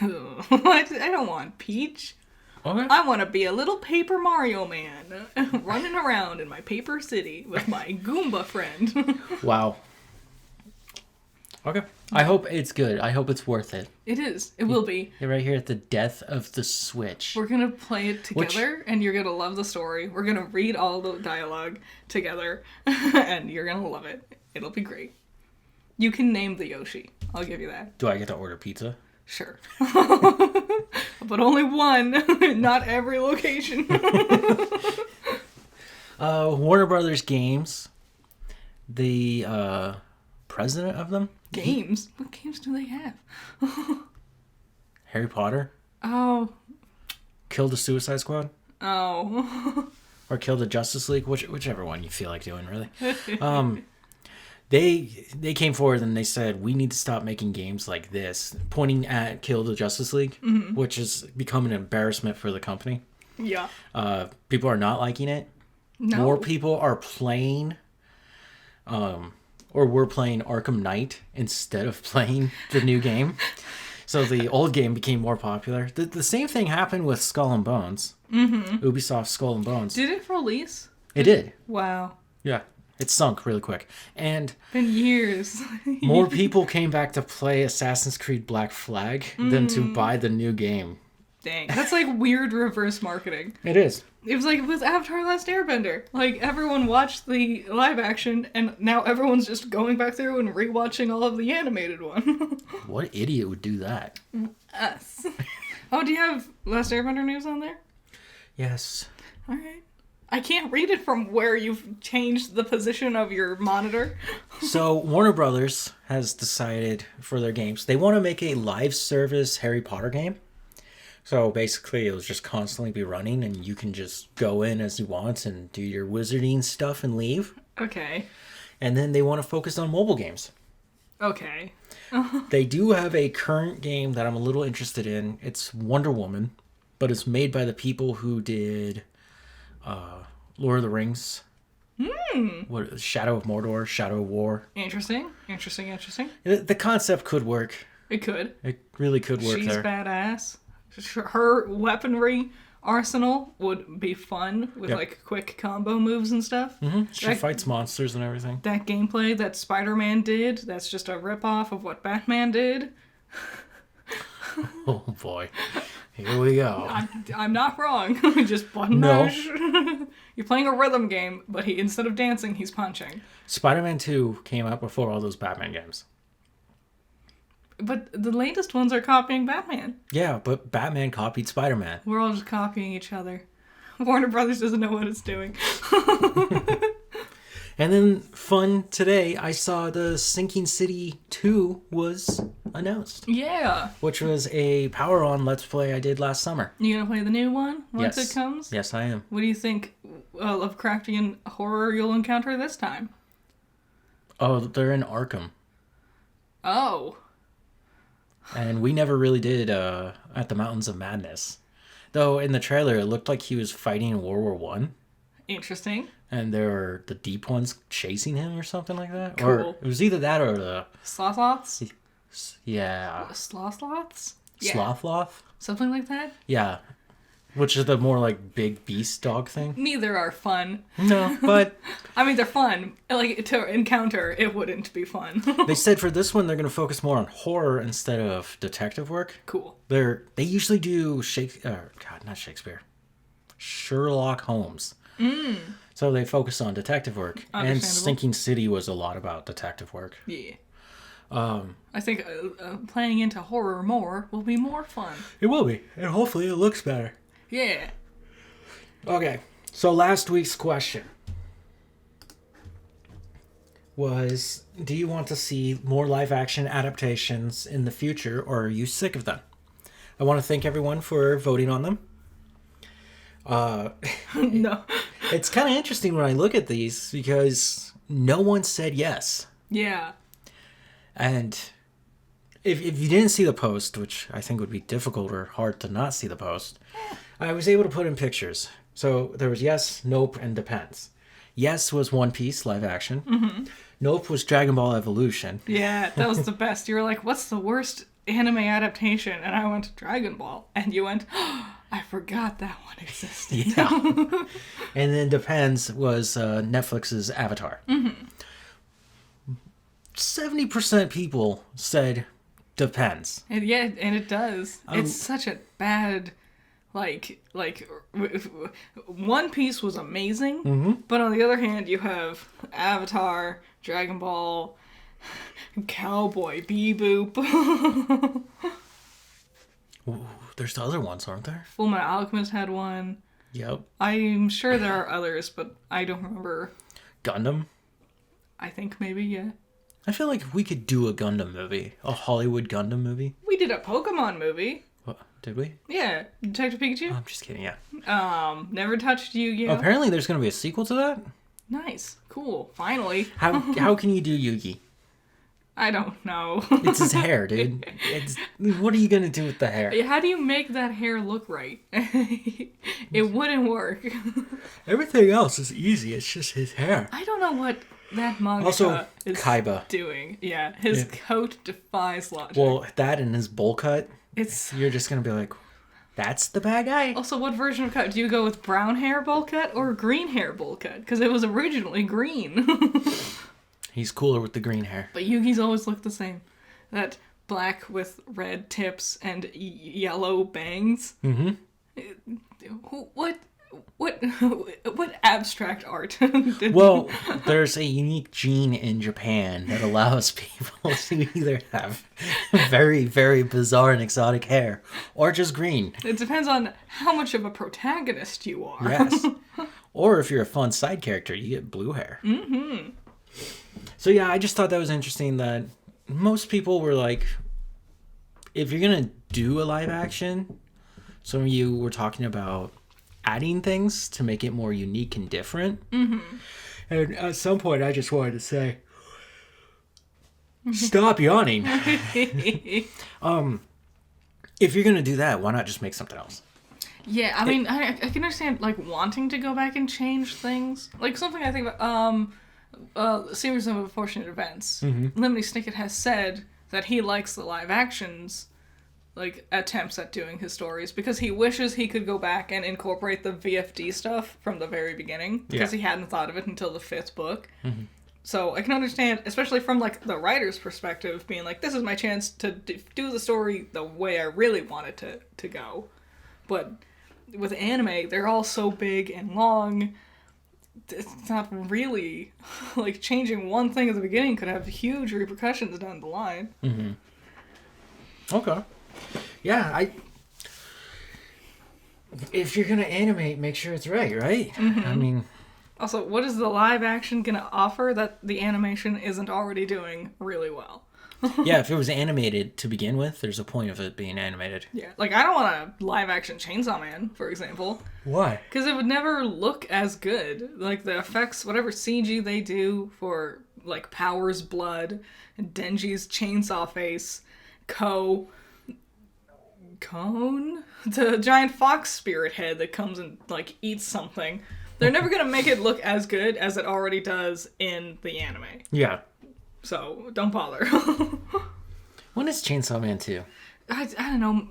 don't want Peach. Okay. I want to be a little Paper Mario man running around in my paper city with my Goomba friend. Wow. Okay. I hope it's good. I hope it's worth it. It is. It will be. You're right here at the death of the Switch. We're going to play it together, and you're going to love the story. We're going to read all the dialogue together, and you're going to love it. It'll be great. You can name the Yoshi. I'll give you that. Do I get to order pizza? Sure. But only one. Not every location. Warner Brothers Games. The president of them? Games? What games do they have? Harry Potter? Oh. Kill the Suicide Squad? Oh. Or Kill the Justice League? Whichever one you feel like doing, really. They came forward and they said, we need to stop making games like this, pointing at Kill the Justice League, which has become an embarrassment for the company. Yeah. People are not liking it. No. More people are playing, or we're playing Arkham Knight instead of playing the new game. So the old game became more popular. The same thing happened with Skull and Bones. Ubisoft Skull and Bones. Did it release? It did. Wow. Yeah. It sunk really quick. And Been years. more people came back to play Assassin's Creed Black Flag than to buy the new game. Dang. That's like weird reverse marketing. It is. It was like with Avatar Last Airbender. Like, everyone watched the live action, and now everyone's just going back through and rewatching all of the animated one. What idiot would do that? Us. Oh, do you have Last Airbender news on there? Yes. Alright. I can't read it from where you've changed the position of your monitor. So, Warner Brothers has decided for their games, they want to make a live service Harry Potter game. So, basically, it'll just constantly be running, and you can just go in as you want and do your wizarding stuff and leave. Okay. And then they want to focus on mobile games. Okay. They do have a current game that I'm a little interested in. It's Wonder Woman, but it's made by the people who did Lord of the Rings. What, Shadow of Mordor, Shadow of War. Interesting. The concept could work. It could. It really could work. She's there. badass. Her weaponry arsenal would be fun with like quick combo moves and stuff. She fights monsters and everything. That gameplay that Spider-Man did, that's just a ripoff of what Batman did. Oh boy. Here we go. I'm not wrong. Just button mash. You're playing a rhythm game, but instead of dancing, he's punching. Spider-Man 2 came out before all those Batman games. But the latest ones are copying Batman. Yeah, but Batman copied Spider-Man. We're all just copying each other. Warner Brothers doesn't know what it's doing. And then, fun today, I saw the Sinking City 2 was announced. Yeah. Which was a power-on Let's Play I did last summer. You gonna play the new one once Yes. it comes? Yes, I am. What do you think Lovecraftian horror you'll encounter this time? Oh, they're in Arkham. Oh. And we never really did At the Mountains of Madness. Though, in the trailer, it looked like he was fighting in World War One. Interesting. And there were the deep ones chasing him or something like that. Cool. Or it was either that or the... Slothlots? Yeah. Slothlots? Yeah. Slothloth? Something like that? Yeah. Which is the more like big beast dog thing. Neither are fun. No, but... I mean, they're fun. Like, to encounter, it wouldn't be fun. They said for this one, they're going to focus more on horror instead of detective work. Cool. They usually do Sherlock Holmes. So they focus on detective work. And Sinking City was a lot about detective work. Yeah. I think playing into horror more will be more fun. It will be. And hopefully it looks better. Yeah. Okay. So last week's question was, do you want to see more live action adaptations in the future, or are you sick of them? I want to thank everyone for voting on them. No. It's kind of interesting when I look at these because no one said yes. Yeah. And if you didn't see the post, which I think would be difficult or hard to not see the post, I was able to put in pictures. So there was yes, nope, and depends. Yes was One Piece live action. Mm-hmm. Nope was Dragon Ball Evolution. Yeah, that was the best. You were like, what's the worst anime adaptation? And I went, Dragon Ball. And you went, oh, I forgot that one existed. Yeah. And then depends was Netflix's Avatar. Mm-hmm. 70% people said depends. And yeah, and it does. It's such a bad, One Piece was amazing, but on the other hand, you have Avatar, Dragon Ball, Cowboy Bebop. Ooh, there's the other ones, aren't there? Fullmetal Alchemist had one. Yep. I'm sure there are others, but I don't remember. Gundam. I think maybe, yeah. I feel like we could do a Gundam movie. A Hollywood Gundam movie. We did a Pokemon movie. What, did we? Yeah, Detective Pikachu. I'm just kidding, yeah. Never touched Yu-Gi-Oh. Apparently there's going to be a sequel to that. Nice. Cool. Finally. How can you do Yugi? I don't know. It's his hair, dude. What are you going to do with the hair? How do you make that hair look right? It wouldn't work. Everything else is easy. It's just his hair. I don't know what that manga Also, is Kaiba. doing. Yeah, his coat defies logic. Well, that and his bowl cut. It's You're just going to be like, that's the bad guy? also, what version of cut? Do you go with brown hair bowl cut or green hair bowl cut? Because it was originally green. He's cooler with the green hair. But Yugi's always looked the same. That black with red tips and yellow bangs. Mm-hmm. What abstract art? Well, there's a unique gene in Japan that allows people to either have very, very bizarre and exotic hair or just green. It depends on how much of a protagonist you are. Yes. Or if you're a fun side character, you get blue hair. Mm-hmm. So yeah, I just thought that was interesting that most people were like, if you're going to do a live action, some of you were talking about adding things to make it more unique and different. Mm-hmm. And at some point, I just wanted to say, stop yawning. If you're going to do that, why not just make something else? Yeah, I mean, I can understand, like, wanting to go back and change things. Like, something I think about, a series of unfortunate events. Mm-hmm. Lemony Snicket has said that he likes the live actions, like, attempts at doing his stories, because he wishes he could go back and incorporate the VFD stuff from the very beginning, because he hadn't thought of it until the 5th book. Mm-hmm. So I can understand, especially from, like, the writer's perspective, being like, this is my chance to do the story the way I really want it to go. But with anime, they're all so big and long, it's not really, like, changing one thing at the beginning could have huge repercussions down the line. Mm-hmm. Okay. Yeah, if you're going to animate, make sure it's right? Mm-hmm. I mean... Also, what is the live action going to offer that the animation isn't already doing really well? Yeah, if it was animated to begin with, there's a point of it being animated. Yeah, like, I don't want a live action Chainsaw Man, for example. Why? Because it would never look as good. Like, the effects, whatever CG they do for, like, Power's blood, Denji's chainsaw face, Cone? The giant fox spirit head that comes and, like, eats something. They're never going to make it look as good as it already does in the anime. Yeah. So, don't bother. When is Chainsaw Man 2? I don't know.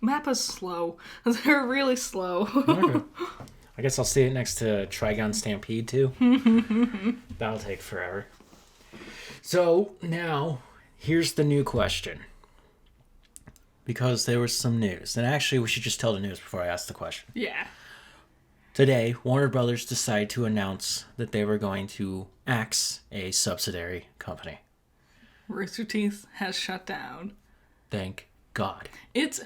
Mappa's slow. They're really slow. Okay. I guess I'll see it next to Trigon Stampede 2. That'll take forever. So, now, here's the new question. Because there was some news. And actually, we should just tell the news before I ask the question. Yeah. Today, Warner Brothers decided to announce that they were going to axe a subsidiary company. Rooster Teeth has shut down. Thank God. It's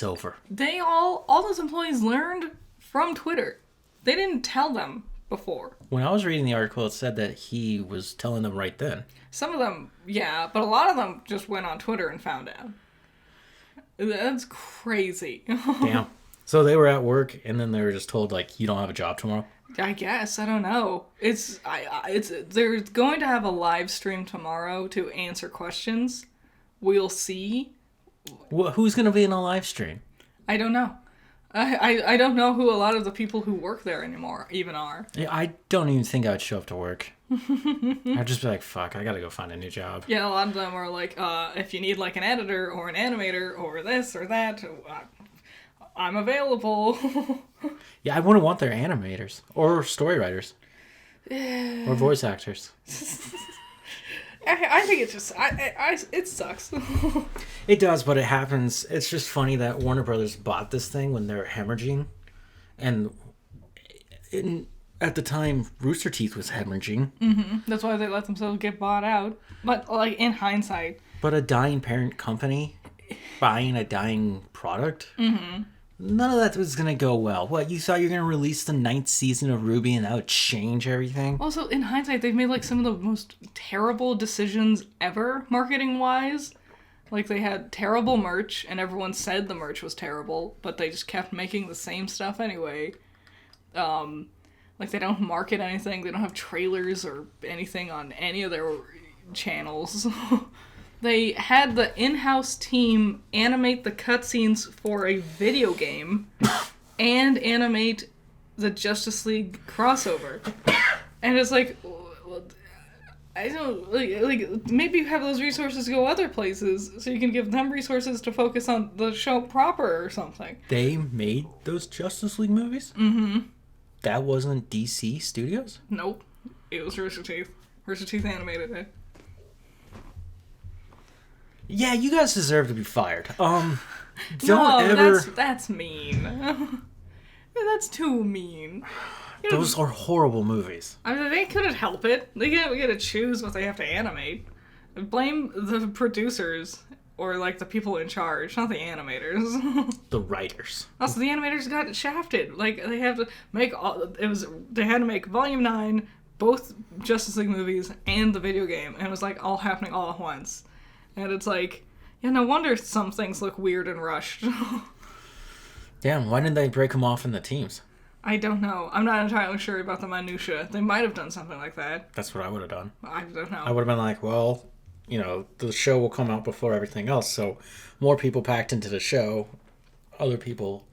over. All those employees learned from Twitter. They didn't tell them before. When I was reading the article, it said that he was telling them right then. Some of them, yeah, but a lot of them just went on Twitter and found out. That's crazy. Damn. So they were at work, and then they were just told, like, you don't have a job tomorrow? I guess. I don't know. They're going to have a live stream tomorrow to answer questions. We'll see. Who's going to be in a live stream? I don't know. I don't know who a lot of the people who work there anymore even are. I don't even think I would show up to work. I'd just be like, fuck, I gotta go find a new job. Yeah, a lot of them are like, if you need like an editor or an animator or this or that, I'm available. Yeah, I wouldn't want their animators or story writers or voice actors. I think it just, it sucks. It does, but it happens. It's just funny that Warner Brothers bought this thing when they were hemorrhaging, and at the time, Rooster Teeth was hemorrhaging. Mm-hmm. That's why they let themselves get bought out. But like in hindsight, but a dying parent company buying a dying product. Mm-hmm. None of that was going to go well. What, you thought you were going to release the 9th season of RWBY and that would change everything? Also, in hindsight, they've made, like, some of the most terrible decisions ever, marketing-wise. Like, they had terrible merch, and everyone said the merch was terrible, but they just kept making the same stuff anyway. Like, they don't market anything, they don't have trailers or anything on any of their channels. They had the in-house team animate the cutscenes for a video game and animate the Justice League crossover. And it's like, I don't, like maybe you have those resources to go other places so you can give them resources to focus on the show proper or something. They made those Justice League movies? Mm-hmm. That wasn't DC Studios? Nope. It was Rooster Teeth. Rooster Teeth animated it. Yeah, you guys deserve to be fired. Don't no, ever. That's mean. That's too mean. You know, those are horrible movies. I mean, they couldn't help it. They get to choose what they have to animate. Blame the producers or like the people in charge, not the animators. The writers. Also, the animators got shafted. Like they have to make they had to make Volume 9, both Justice League movies and the video game, and it was like all happening all at once. And it's like, yeah, no wonder some things look weird and rushed. Damn, why didn't they break them off in the teams? I don't know. I'm not entirely sure about the minutia. They might have done something like that. That's what I would have done. I don't know. I would have been like, well, you know, the show will come out before everything else, so more people packed into the show, other people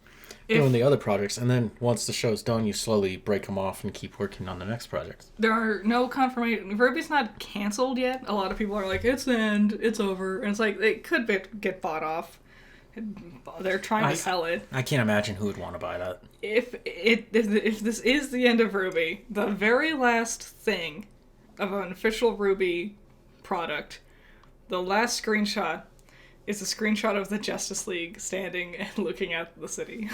doing the other projects, and then once the show's done, you slowly break them off and keep working on the next project. There are no confirmation. RWBY's not canceled yet. A lot of people are like, it's the end, it's over. And it's like, it could get bought off. They're trying to sell it. I can't imagine who would want to buy that. If this is the end of RWBY, the very last thing of an official RWBY product, the last screenshot is a screenshot of the Justice League standing and looking at the city.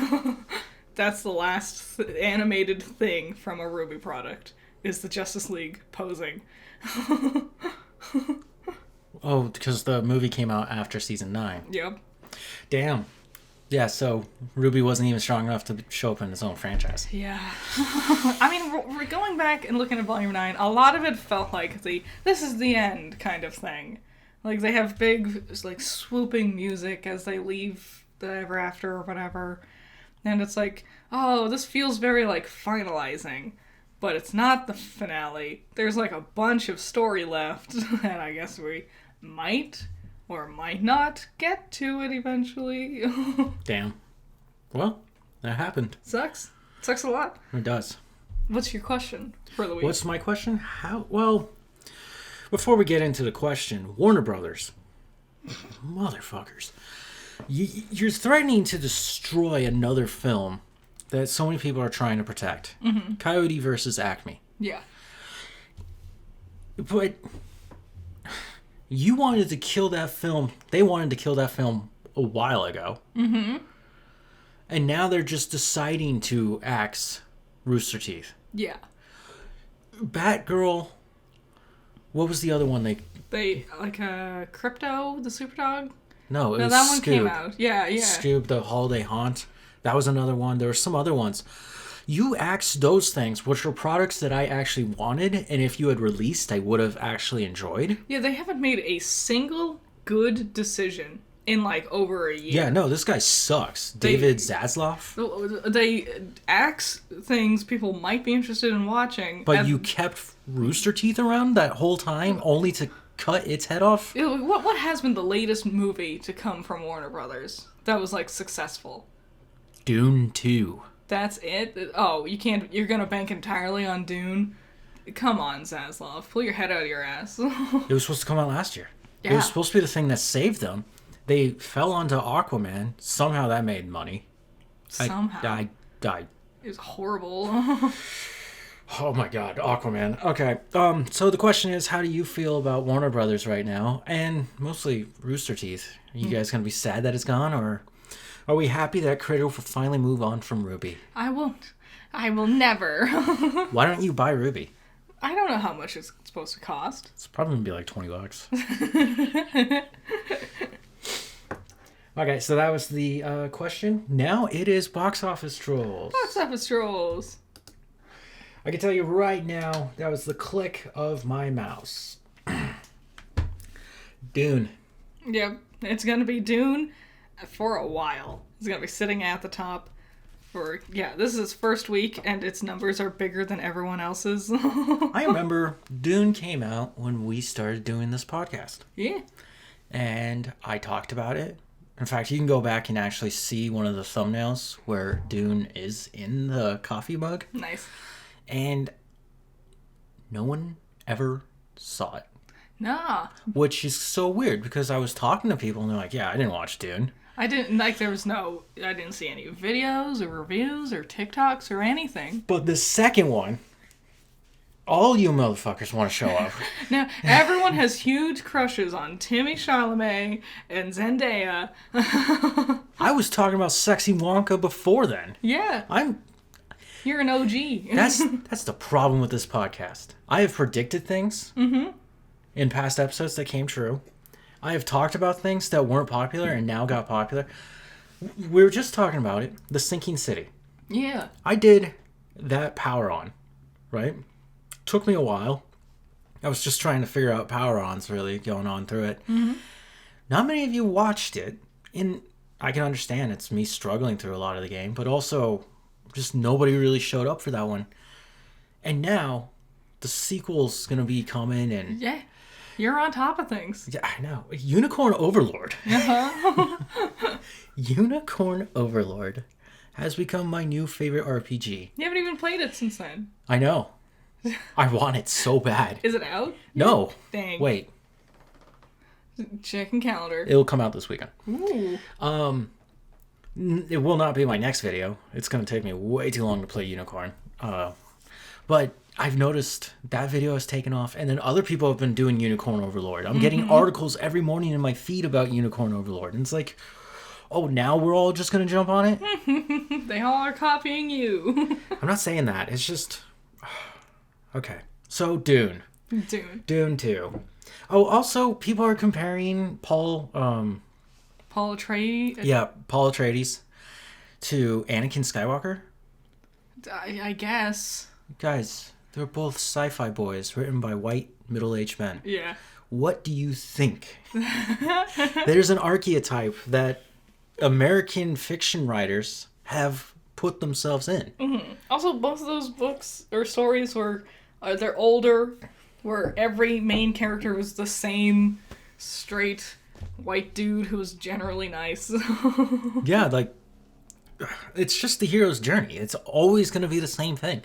That's the last animated thing from a RWBY product, is the Justice League posing. Oh, because the movie came out after season 9. Yep. Damn. Yeah, so RWBY wasn't even strong enough to show up in his own franchise. Yeah. I mean, we're going back and looking at Volume 9, a lot of it felt like this is the end kind of thing. Like, they have big, like, swooping music as they leave the Ever After or whatever. And it's like, oh, this feels very, like, finalizing. But it's not the finale. There's, like, a bunch of story left. And I guess we might or might not get to it eventually. Damn. Well, that happened. Sucks. Sucks a lot. It does. What's your question for the week? What's my question? Well, before we get into the question, Warner Brothers, motherfuckers, you're threatening to destroy another film that so many people are trying to protect. Mm-hmm. Coyote versus Acme. Yeah. But you wanted to kill that film. They wanted to kill that film a while ago. Mm-hmm. And now they're just deciding to axe Rooster Teeth. Yeah. Batgirl. What was the other one they like Crypto, the Superdog? No, it was that one Scoob. came out. Yeah. Scoob, the Holiday Haunt. That was another one. There were some other ones. You axed those things, which were products that I actually wanted, and if you had released, I would have actually enjoyed. Yeah, they haven't made a single good decision in like over a year. Yeah, no, this guy sucks. David Zaslav. They axe things people might be interested in watching. But you kept Rooster Teeth around that whole time only to cut its head off? What has been the latest movie to come from Warner Brothers that was like successful? Dune 2. That's it? Oh, you're gonna bank entirely on Dune? Come on, Zaslav. Pull your head out of your ass. It was supposed to come out last year. Yeah. It was supposed to be the thing that saved them. They fell onto Aquaman. Somehow that made money. Somehow. I It was horrible. Oh my god, Aquaman. Okay. So the question is, how do you feel about Warner Brothers right now? And mostly Rooster Teeth. Are you guys gonna be sad that it's gone, or are we happy that Critter will finally move on from Ruby? I won't. I will never. Why don't you buy Ruby? I don't know how much it's supposed to cost. It's probably gonna be like $20. Okay, so that was the question. Now it is box office trolls. Box office trolls. I can tell you right now, that was the click of my mouse. Dune. Yep, it's gonna be Dune for a while. It's gonna be sitting at the top for, this is its first week, and its numbers are bigger than everyone else's. I remember Dune came out when we started doing this podcast. Yeah. And I talked about it. In fact, you can go back and actually see one of the thumbnails where Dune is in the coffee mug. Nice. And no one ever saw it. Nah. Which is so weird, because I was talking to people and they're like, yeah, I didn't watch Dune. I didn't see any videos or reviews or TikToks or anything. But the second one, all you motherfuckers want to show up. Now, everyone has huge crushes on Timmy Chalamet and Zendaya. I was talking about Sexy Wonka before then. Yeah. You're an OG. That's the problem with this podcast. I have predicted things in past episodes that came true. I have talked about things that weren't popular and now got popular. We were just talking about it. The Sinking City. Yeah. I did that Power On, right? Took me a while. I was just trying to figure out Power Ons really going on through it. Mm-hmm. Not many of you watched it. And I can understand it's me struggling through a lot of the game, but also just nobody really showed up for that one. And now the sequel's going to be coming and... Yeah. You're on top of things. Yeah, I know. Unicorn Overlord. Uh-huh. Unicorn Overlord has become my new favorite RPG. You haven't even played it since then. I know. I want it so bad. Is it out? No. Dang. Wait. Checking calendar. It'll come out this weekend. Ooh. It will not be my next video. It's going to take me way too long to play Unicorn. But I've noticed that video has taken off, and then other people have been doing Unicorn Overlord. I'm getting articles every morning in my feed about Unicorn Overlord, and it's like, oh, now we're all just going to jump on it? They all are copying you. I'm not saying that. It's just... Okay. So, Dune. Dune 2. Oh, also, people are comparing Paul Atreides? Yeah, Paul Atreides to Anakin Skywalker. I guess. Guys, they're both sci-fi boys written by white middle-aged men. Yeah. What do you think? There's an archetype that American fiction writers have put themselves in. Mm-hmm. Also, both of those books or stories were they're older, where every main character was the same straight white dude who was generally nice. Yeah, like, it's just the hero's journey. It's always going to be the same thing.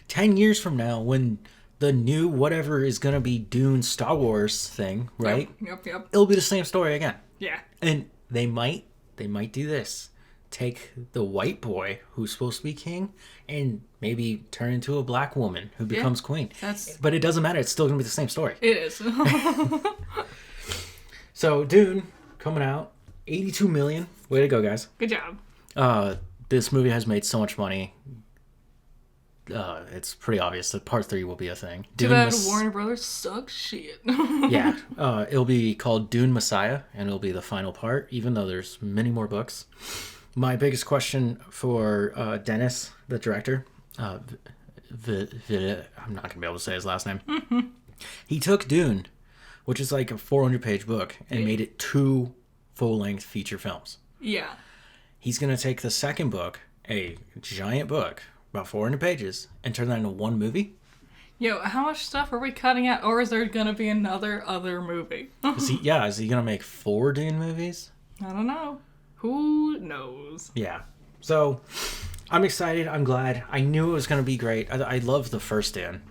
10 years from now, when the new whatever is going to be Dune Star Wars thing, right? Yep. It'll be the same story again. Yeah. And they might do this. Take the white boy who's supposed to be king and maybe turn into a black woman who becomes queen. But it doesn't matter. It's still going to be the same story. It is. So, Dune, coming out. 82 million. Way to go, guys. Good job. This movie has made so much money. It's pretty obvious that part 3 will be a thing. Too bad Warner Brothers sucks shit. Yeah. It'll be called Dune Messiah, and it'll be the final part, even though there's many more books. My biggest question for Dennis, the director, I'm not going to be able to say his last name. He took Dune, which is like a 400-page book, and made it 2 full-length feature films. Yeah. He's going to take the second book, a giant book, about 400 pages, and turn that into one movie. Yo, how much stuff are we cutting out? Or is there going to be another movie? Is he going to make 4 Dune movies? I don't know. Who knows? Yeah. So, I'm excited. I'm glad. I knew it was going to be great. I love the first Dune.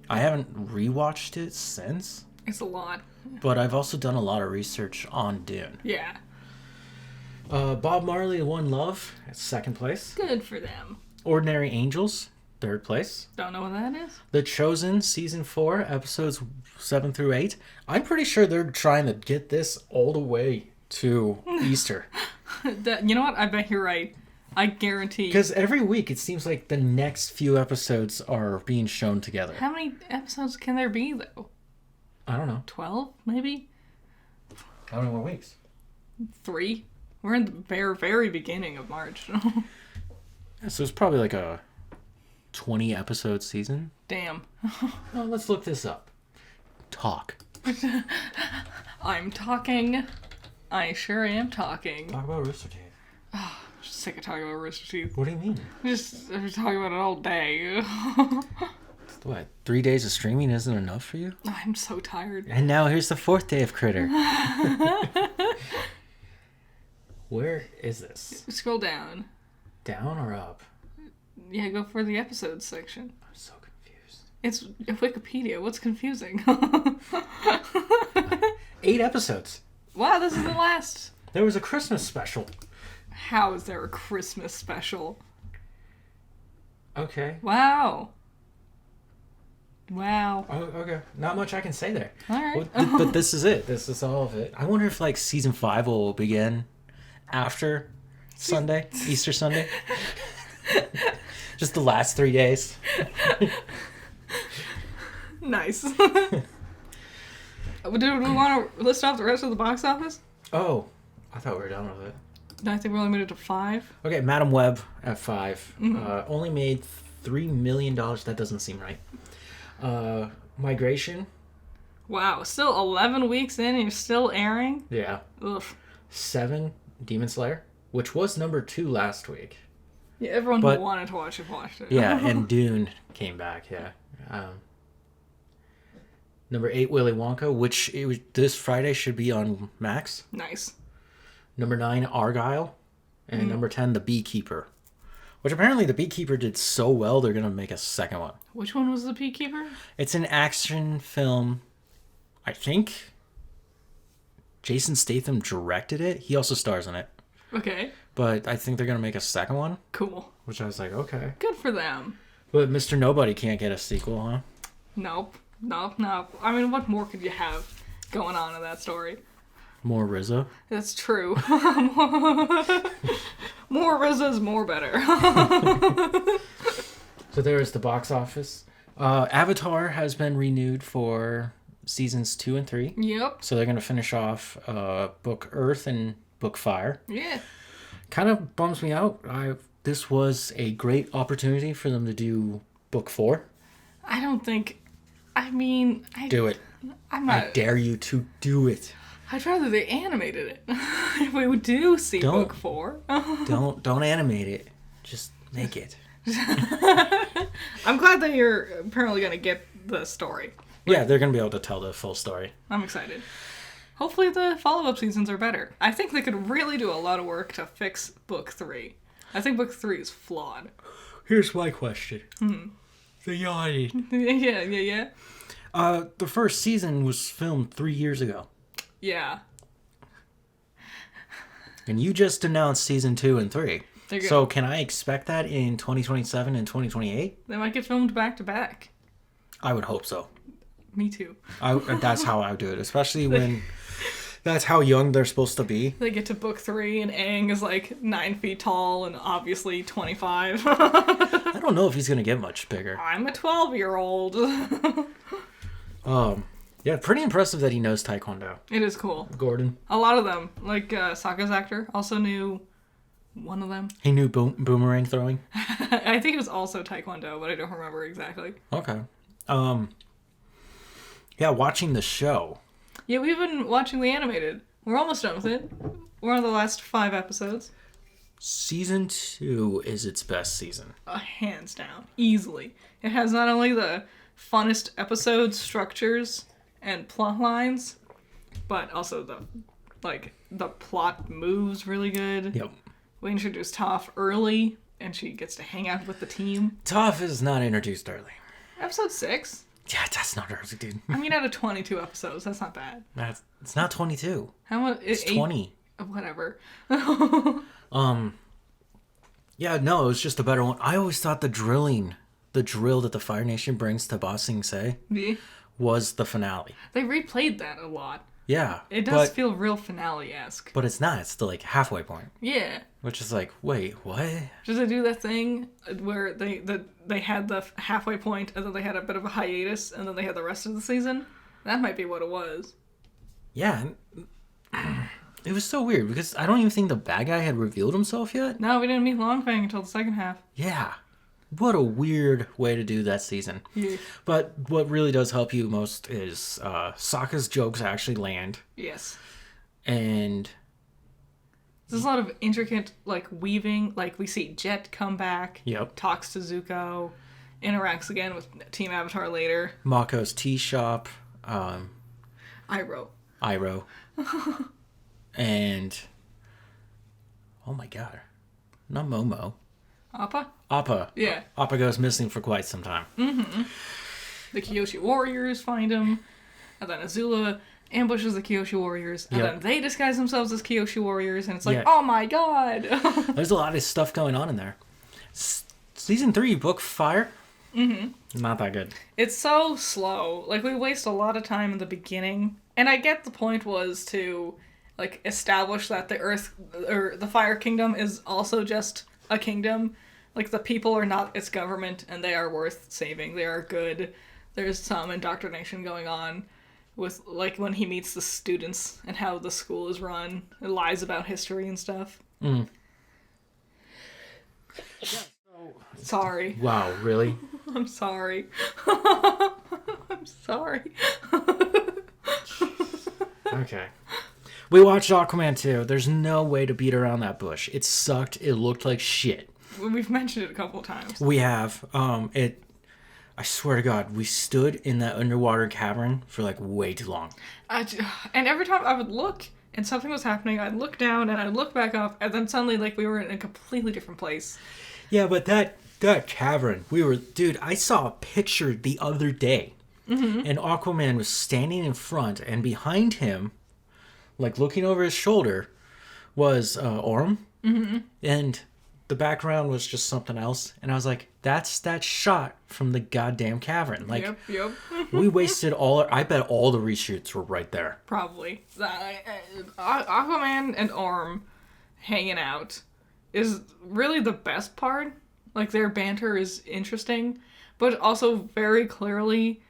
I haven't rewatched it since. It's a lot. But I've also done a lot of research on Dune. Yeah. Bob Marley, One Love, at 2nd place. Good for them. Ordinary Angels, 3rd place. Don't know what that is. The Chosen, Season 4, Episodes 7 through 8. I'm pretty sure they're trying to get this all the way to Easter. You know what? I bet you're right. I guarantee. Because every week it seems like the next few episodes are being shown together. How many episodes can there be, though? I don't know. 12, maybe? How many more weeks? 3. We're in the very, very beginning of March. Yeah, so it's probably like a 20-episode season. Damn. Well, let's look this up. Talk. I'm talking. I sure am talking. Talk about Rooster Teeth. I'm sick of talking about Rooster Teeth. What do you mean? I'm talking about it all day. What, 3 days of streaming isn't enough for you? I'm so tired. And now here's the 4th day of Critter. Where is this? Scroll down. Down or up? Yeah, go for the episodes section. I'm so confused. It's Wikipedia. What's confusing? 8 episodes. Wow, this is the last. There was a Christmas special. How is there a Christmas special? Okay. Wow. Wow. Oh, okay. Not much I can say there. All right. But this is it. This is all of it. I wonder if like season 5 will begin after Sunday, Easter Sunday. Just the last 3 days. Nice. Do we want to list off the rest of the box office? Oh, I thought we were done with it. No, I think we only made it to 5. Okay, Madam Web at 5. Only made $3 million. That doesn't seem right. Migration. Wow, still 11 weeks in and you're still airing? Yeah. Ugh. 7, Demon Slayer, which was number 2 last week. Yeah, everyone who wanted to watch it watched it. Yeah, and Dune came back, yeah. Number 8, Willy Wonka, which this Friday should be on Max. Nice. Number 9, Argyle. And number 10, The Beekeeper. Which apparently The Beekeeper did so well, they're going to make a second one. Which one was The Beekeeper? It's an action film. I think Jason Statham directed it. He also stars in it. Okay. But I think they're going to make a second one. Cool. Which I was like, okay. Good for them. But Mr. Nobody can't get a sequel, huh? Nope. I mean, what more could you have going on in that story? More RZA. That's true. More RZA's more better. So there's the box office. Avatar has been renewed for seasons 2 and 3. Yep. So they're going to finish off Book Earth and Book Fire. Yeah. Kind of bums me out. This was a great opportunity for them to do Book 4. I don't think... I mean... Do it. I'm not... I dare you to do it. I'd rather they animated it. If we do see Book 4. Don't animate it. Just make it. I'm glad that you're apparently going to get the story. Yeah, they're going to be able to tell the full story. I'm excited. Hopefully the follow-up seasons are better. I think they could really do a lot of work to fix Book 3. I think Book 3 is flawed. Here's my question. The yawning. Yeah. The first season was filmed 3 years ago. Yeah. And you just announced season 2 and 3. So can I expect that in 2027 and 2028? They might get filmed back to back. I would hope so. Me too. That's how I would do it, especially when that's how young they're supposed to be. They get to Book 3 and Aang is like 9 feet tall and obviously 25. I don't know if he's going to get much bigger. I'm a 12-year-old. Yeah, pretty impressive that he knows Taekwondo. It is cool. Gordon. A lot of them. Like Sokka's actor also knew one of them. He knew boomerang throwing? I think it was also Taekwondo, but I don't remember exactly. Okay. Yeah, watching the show. Yeah, we've been watching the animated. We're almost done with it. We're on the last 5 episodes. Season 2 is its best season. Hands down. Easily. It has not only the funnest episode structures and plot lines, but also the plot moves really good. Yep. We introduced Toph early, and she gets to hang out with the team. Toph is not introduced early. Episode 6? Yeah, that's not early, dude. I mean, out of 22 episodes, that's not bad. It's not 22. How much? It's 20. Whatever. Yeah, no, it was just a better one. I always thought the drill that the Fire Nation brings to Ba Sing Se Yeah. was the finale. They replayed that a lot. Yeah. It does feel real finale-esque. But it's not. It's the, like, halfway point. Yeah. Which is like, wait, what? Did they do that thing where they had the halfway point and then they had a bit of a hiatus and then they had the rest of the season? That might be what it was. Yeah. It was so weird because I don't even think the bad guy had revealed himself yet. No, we didn't meet Longfang until the second half. Yeah. What a weird way to do that season. Yeah. But what really does help you most is Sokka's jokes actually land. Yes. And there's a lot of intricate, like, weaving. Like, we see Jet come back. Yep. Talks to Zuko. Interacts again with Team Avatar later. Mako's tea shop. Iroh. And oh my god. Not Momo. Appa? Yeah. Appa goes missing for quite some time. Mm-hmm. The Kyoshi warriors find him. And then Azula ambushes the Kyoshi warriors. And then they disguise themselves as Kyoshi warriors. And it's like, oh my god. There's a lot of stuff going on in there. Season 3, Book Fire. Mm-hmm. Not that good. It's so slow. Like, we waste a lot of time in the beginning. And I get the point was to, like, establish that the Earth, or the Fire Kingdom is also just a kingdom. Like, the people are not its government, and they are worth saving. They are good. There's some indoctrination going on with, like, when he meets the students and how the school is run. It lies about history and stuff. Mm. Sorry. Wow, really? I'm sorry. I'm sorry. Okay. We watched Aquaman 2. There's no way to beat around that bush. It sucked. It looked like shit. We've mentioned it a couple of times. We have. I swear to God, we stood in that underwater cavern for like way too long. And every time I would look and something was happening, I'd look down and I'd look back up, and then suddenly, like, we were in a completely different place. Yeah, but that cavern, dude, I saw a picture the other day. Mm-hmm. And Aquaman was standing in front, and behind him, like looking over his shoulder, was Orm. Mm-hmm. And the background was just something else. And I was like, that's that shot from the goddamn cavern. Like, Yep. We wasted I bet all the reshoots were right there. Probably. Aquaman and Orm hanging out is really the best part. Like, their banter is interesting, but also very clearly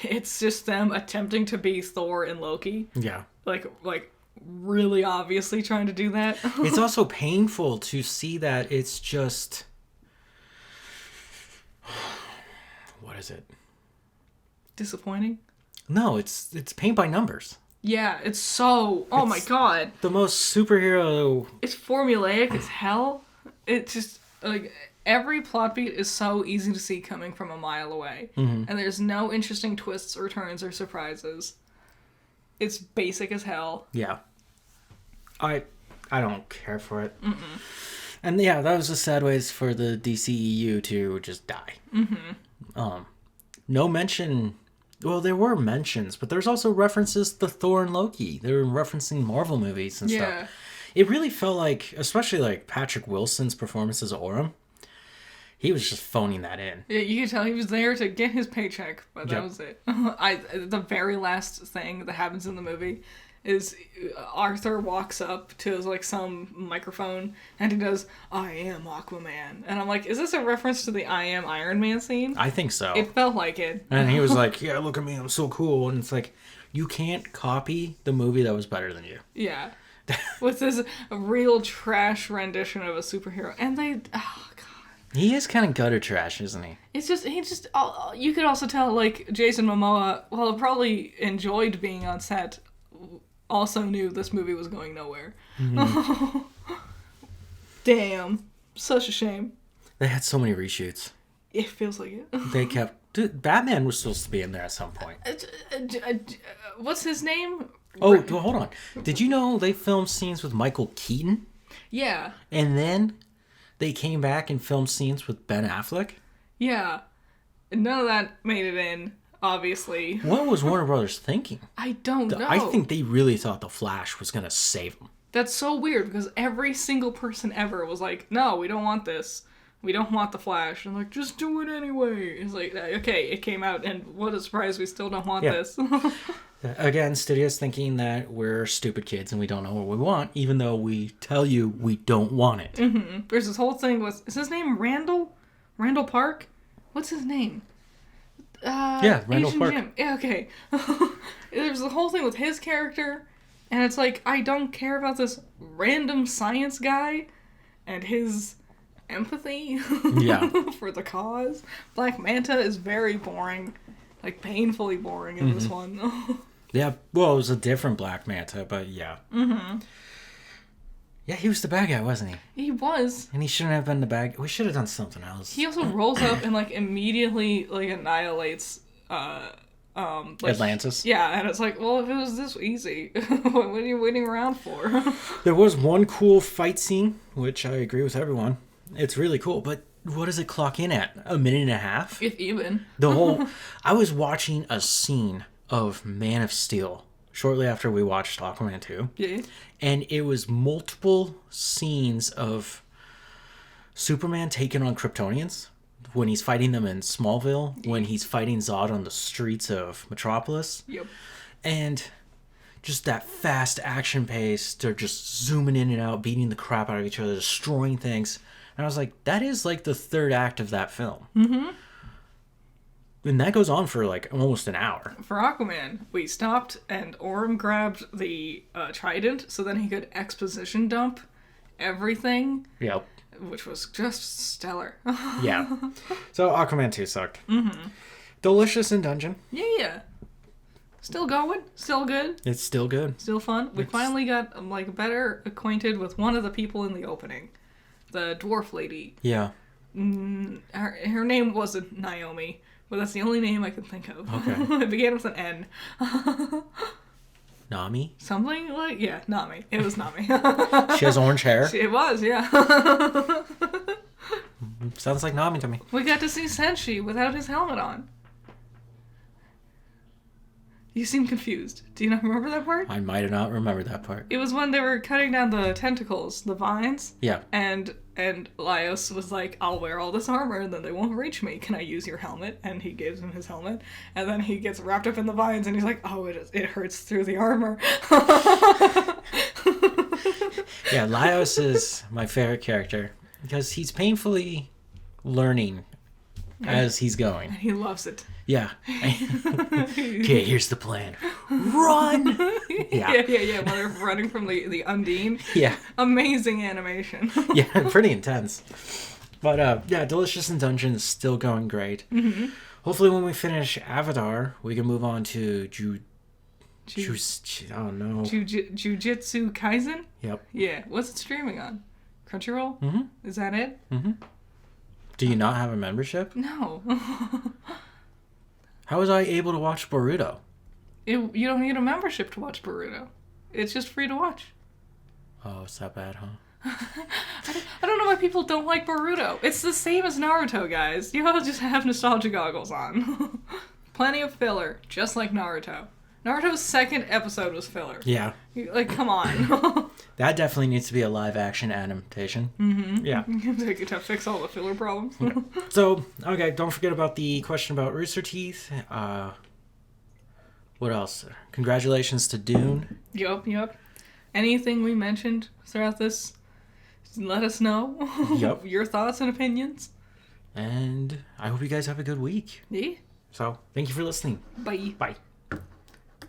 it's just them attempting to be Thor and Loki. Yeah. Like really obviously trying to do that. It's also painful to see that it's just... What is it? Disappointing? No, it's paint by numbers. Yeah, it's so... Oh my god. The most superhero... It's formulaic as hell. It's just, like... Every plot beat is so easy to see coming from a mile away. Mm-hmm. And there's no interesting twists or turns or surprises. It's basic as hell. Yeah. I don't care for it. Mm-mm. And yeah, that was the sad ways for the DCEU to just die. Mm-hmm. No mention... Well, there were mentions, but there's also references to Thor and Loki. They were referencing Marvel movies and stuff. It really felt like, especially like Patrick Wilson's performance as Orm, he was just phoning that in. Yeah, you could tell he was there to get his paycheck, but that was it. The very last thing that happens in the movie is Arthur walks up to like some microphone and he does, "I am Aquaman." And I'm like, is this a reference to the I Am Iron Man scene? I think so. It felt like it. And he was like, yeah, look at me, I'm so cool. And it's like, you can't copy the movie that was better than you. Yeah. With this real trash rendition of a superhero. And they... Oh, God. He is kind of gutter trash, isn't he? It's just... You could also tell, like, Jason Momoa, while he probably enjoyed being on set, also knew this movie was going nowhere. Mm-hmm. Damn. Such a shame. They had so many reshoots. It feels like it. They kept... Dude, Batman was supposed to be in there at some point. What's his name? Oh, hold on. Did you know they filmed scenes with Michael Keaton? Yeah. And then they came back and filmed scenes with Ben Affleck? Yeah. None of that made it in, obviously. What was Warner Brothers thinking? I don't know. I think they really thought The Flash was going to save them. That's so weird, because every single person ever was like, no, we don't want this. We don't want The Flash. And like, just do it anyway. It's like, okay, it came out, and what a surprise, we still don't want this. Again, studios thinking that we're stupid kids and we don't know what we want, even though we tell you we don't want it. Mm-hmm. There's this whole thing with, is his name Randall? Randall Park? What's his name? Yeah, Randall Asian Park. Jim. Yeah, okay. There's the whole thing with his character, and it's like, I don't care about this random science guy and his empathy for the cause. Black Manta is very boring. Like, painfully boring in this one. Yeah, well, it was a different Black Manta, but yeah. Mm-hmm. Yeah, he was the bad guy, wasn't he? He was. And he shouldn't have been the bad guy. We should have done something else. He also rolls up and, like, immediately, like, annihilates, like, Atlantis? Yeah, and it's like, well, if it was this easy, what are you waiting around for? There was one cool fight scene, which I agree with everyone. It's really cool, but what does it clock in at? A minute and a half? If even. I was watching a scene of Man of Steel shortly after we watched Aquaman 2. Yeah. And it was multiple scenes of Superman taking on Kryptonians when he's fighting them in Smallville, when he's fighting Zod on the streets of Metropolis. Yep. And just that fast action pace. They're just zooming in and out, beating the crap out of each other, destroying things. And I was like, that is like the third act of that film. Mm-hmm. And that goes on for like almost an hour. For Aquaman, we stopped and Orm grabbed the trident so then he could exposition dump everything. Yep. Which was just stellar. Yeah. So Aquaman 2 sucked. Mm-hmm. Delicious in Dungeon. Yeah. Still going. Still good. It's still good. Still fun. We finally got like better acquainted with one of the people in the opening. The dwarf lady. Yeah. Her name wasn't Naomi, but that's the only name I can think of. Okay. It began with an N. Nami? Something like, yeah, Nami. It was Nami. She has orange hair. It was, yeah. Sounds like Nami to me. We got to see Senshi without his helmet on. You seem confused. Do you not remember that part? I might have not remembered that part. It was when they were cutting down the tentacles, the vines. Yeah. And Laios was like, I'll wear all this armor and then they won't reach me. Can I use your helmet? And he gives him his helmet. And then he gets wrapped up in the vines and he's like, oh, it hurts through the armor. Yeah, Laios is my favorite character because he's painfully learning as he's going. And he loves it. Yeah. Okay, here's the plan. Run! Yeah. When they're running from the Undine. Yeah. Amazing animation. Yeah, pretty intense. But yeah, Delicious in Dungeon is still going great. Mm-hmm. Hopefully when we finish Avatar, we can move on to Jujutsu Kaisen? Yep. Yeah. What's it streaming on? Crunchyroll? Mm-hmm. Is that it? Mm-hmm. Do you not have a membership? No. How was I able to watch Boruto? You don't need a membership to watch Boruto. It's just free to watch. Oh, it's that bad, huh? I don't know why people don't like Boruto. It's the same as Naruto, guys. You all just have nostalgia goggles on. Plenty of filler, just like Naruto. Naruto's second episode was filler. Yeah. Like, come on. That definitely needs to be a live-action adaptation. Mm-hmm. Yeah. To fix all the filler problems. Yeah. So, okay, don't forget about the question about Rooster Teeth. What else? Congratulations to Dune. Yup. Anything we mentioned throughout this, let us know. Yup. Your thoughts and opinions. And I hope you guys have a good week. Yeah. So, thank you for listening. Bye. Bye.